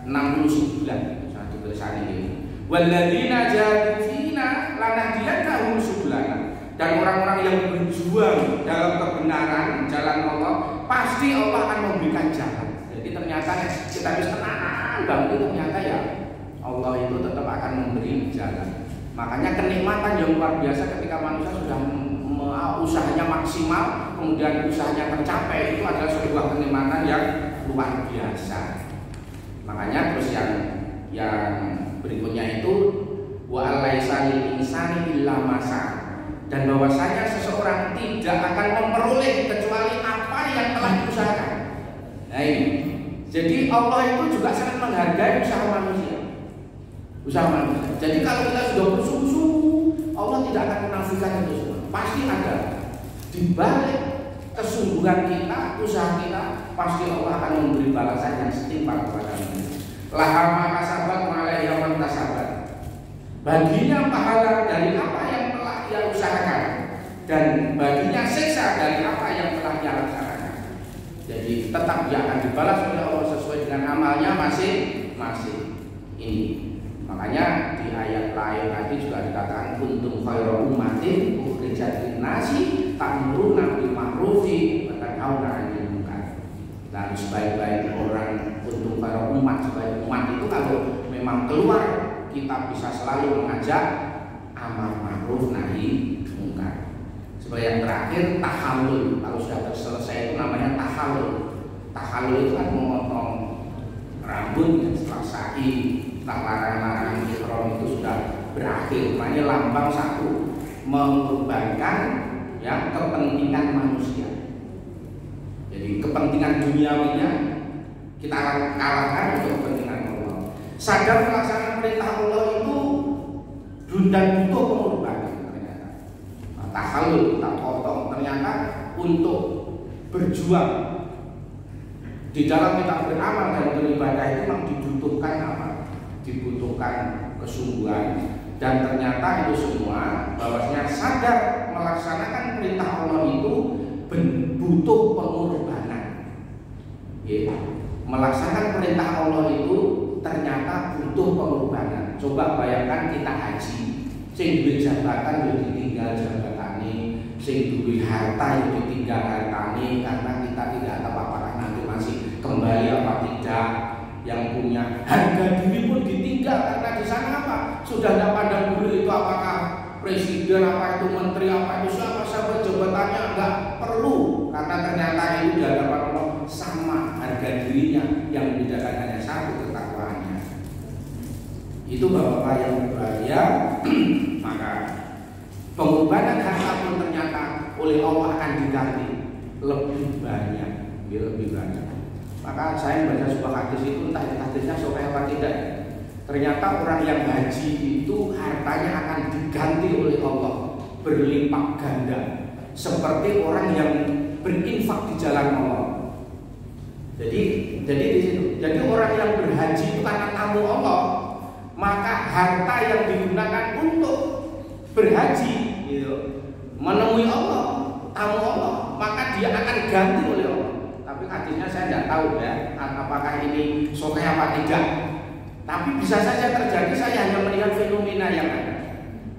69, satu tulisan ini. Walladzina jahadu fina lanahdiyannahum subulana. Dan orang-orang yang berjuang dalam kebenaran jalan Allah, pasti Allah akan memberikan jalan. Jadi ternyata kita bisa tenang, dan itu ternyata ya Allah itu tetap akan memberi jalan. Makanya kenikmatan yang luar biasa ketika manusia sudah usahanya maksimal, kemudian usahanya tercapai, itu adalah sebuah kenikmatan yang luar biasa. Makanya terus yang berikutnya itu wa alaisa lil insani illa ma sa'a, dan bahwasanya seseorang tidak akan memperoleh kecuali apa yang telah diusahakan. Nah ini, jadi Allah itu juga sangat menghargai usaha manusia. Usaha manusia. Jadi kalau kita sudah bersungguh-sungguh, Allah tidak akan menafikan itu semua. Pasti ada di balik kesungguhan kita, usaha kita, pasti Allah akan memberi balasan yang setimpal kepada kita. Lahama kasabat malaiya man kasabat. Baginya pahala dari apa yang telah ia usahakan, dan baginya siksa dari apa yang telah ia laksanakan. Jadi tetap dia akan dibalas oleh Allah sesuai dengan amalnya masing-masing. Ini makanya di ayat lain tadi juga dikatakan kuntum khairu ummatin ukhrijat lin-nasi ta'muruna bil ma'rufi wa tanhauna 'anil munkar. Dan sebaik-baik orang untuk para umat, sebaik umat itu kalau memang keluar, kita bisa selalu mengajak amar ma'ruf nahi munkar. Sebagai yang terakhir, tahallul. Kalau sudah selesai itu namanya tahallul. Tahallul itu kan memotong rambut setelah sa'i, setelah larangan-larangan ihram itu sudah berakhir. Makanya lambang satu, mengorbankan ya kepentingan manusia. Jadi kepentingan duniawinya kita kalahkan untuk kepentingan Allah. Sadar melaksanakan perintah Allah itu dan butuh pengorbanan ternyata. Tahallul kita potong ternyata untuk berjuang di dalam kita beramal dan beribadah itu memang dibutuhkan apa? Dibutuhkan kesungguhan, dan ternyata itu semua bahwasanya sadar melaksanakan perintah Allah itu butuh pengorbanan. Ya. Melaksanakan perintah Allah itu ternyata butuh pengorbanan. Coba bayangkan kita haji, sing duwe jabatan yo ditinggal jabatane, sing duwe harta yo ditinggal hartane, karena kita tidak tahu apakah nanti masih kembali apa tidak. Yang punya harga diri pun ditinggal karena di sana apa? Sudah tidak pandang dulu itu apakah presiden, apa itu menteri, apa itu siapa jabatannya, enggak perlu, karena ternyata itu di hadapan Allah sama harga dirinya, yang membedakan hanya satu, ketakwaannya. Itu bapak-bapak yang berbahaya. Maka pengorbanan harta pun ternyata oleh Allah akan diganti lebih banyak. Maka saya membaca sebuah hadis itu, entah itu hadisnya sahih apa tidak, ternyata orang yang haji itu hartanya akan diganti oleh Allah berlimpah ganda, seperti orang yang berinfak di jalan Allah. Jadi di situ. Jadi orang yang berhaji itu karena tamu Allah, maka harta yang digunakan untuk berhaji, gitu, menemui Allah, tamu Allah, maka dia akan ganti oleh Allah. Tapi hadisnya saya tidak tahu ya, apakah ini sahih apa tidak. Tapi bisa saja terjadi, saya hanya melihat fenomena yang ada.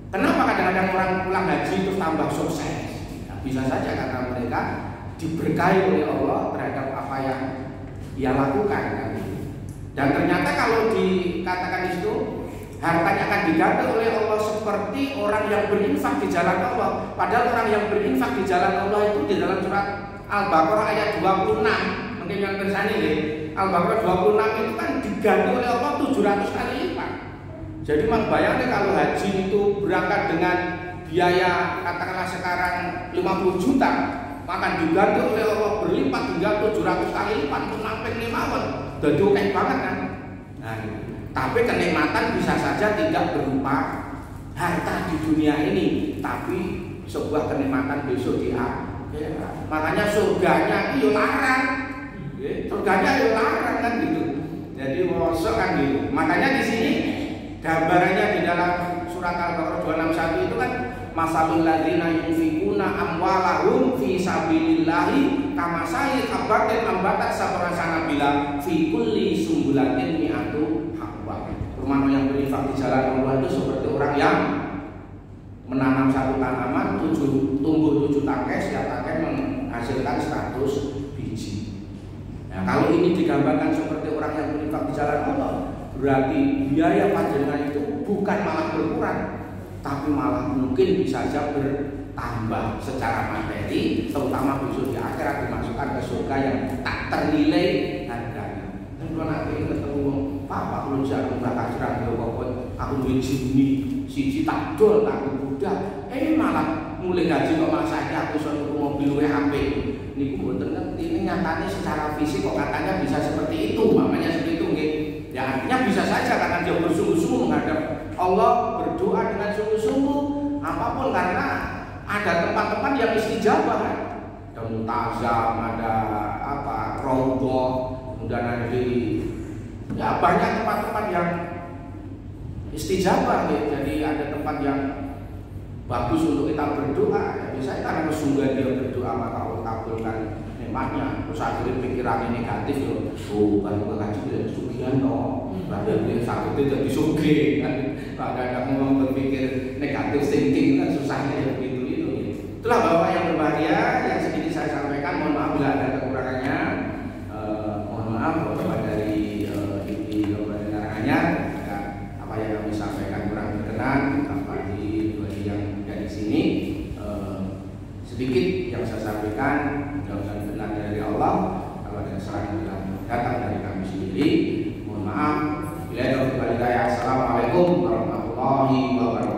Kenapa kadang-kadang orang pulang haji terus tambah sukses? Nah, bisa saja karena mereka diberkahi oleh Allah terhadap apa yang ia lakukan kan? Dan ternyata kalau dikatakan itu hartanya akan diganti oleh Allah seperti orang yang berinfak di jalan Allah. Padahal orang yang berinfak di jalan Allah itu di dalam surat Al-Baqarah ayat 26, mungkin yang tersani ya, Al-Baqarah 26 itu kan diganti oleh Allah 700 kali lipat. Jadi bayangkan kalau haji itu berangkat dengan biaya katakanlah sekarang 50 juta, maka diganti oleh Allah berlipat hingga 700 kali lipat untuk sampai 5 tahun. Jadi oke banget kan. Nah, tapi kenikmatan bisa saja tidak berupa harta di dunia ini, tapi sebuah kenikmatan besok di akhirat. Makanya surganya itu larang, surganya itu larang kan gitu. Jadi mosok kan gitu. Makanya di sini gambarannya di dalam surat Al-Baqarah 261 itu kan masalul ladzina yunfikuna amwalahum fi sabilillahi kamasali habatin ambatat sabra sanabila fi kulli sumbulatin mi'atu habba. Rumah yang berinfak di jalan Allah itu seperti orang yang menanam satu tanaman, tumbuh 7 tangkai, setiap tangkai menghasilkan 100 biji. Nah, kalau ini digambarkan seperti orang yang berinfak di jalan Allah, berarti biaya panjenengan itu bukan malah berkurang, tapi malah mungkin bisa saja bertambah secara materi, terutama besok di akhirat dimasukkan ke surga yang tak ternilai harganya. Dan kalau nanti ketemu Pak lu jangan bakal cerah aku begini siji tak dol tak budak, malah mulai gaji kok masanya aku suatu mobil WHP. Niku mboten ngerti, ini nyatanya secara fisik kok katanya bisa seperti itu, namanya seperti itu nggih. Ya artinya bisa saja karena dia bersungguh-sungguh menghadap Allah, berdoa dengan sungguh-sungguh, apapun, karena ada tempat-tempat yang istijabah. Ada multazam, ada apa, raudhah, kemudian ada ya banyak tempat-tempat yang istijabah ya. Jadi ada tempat yang bagus untuk kita berdoa ya. Biasanya karena kesungguhan dia berdoa maka Allah kabulkan nikmatnya. Terus akhirnya pikiran negatif ya, oh baru ngaji dari sugihan no, baru dia sakit itu jadi sugih kan. Kadang-kadang ngomong berpikir negatif thinking kan susahnya ya begitu itu. Itulah Bapak yang berbahagia yang sedikit saya sampaikan. Mohon maaf bila ada kekurangannya. Mohon maaf Bapak dari apa yang kami sampaikan kurang berkenan, apalagi bagi yang dari sini sedikit yang saya sampaikan mudah-mudahan benar dari Allah. Kalau ada kesalahan yang datang dari kami sendiri, mohon maaf. Bila ada kembali, assalamualaikum warahmatullahi wabarakatuh.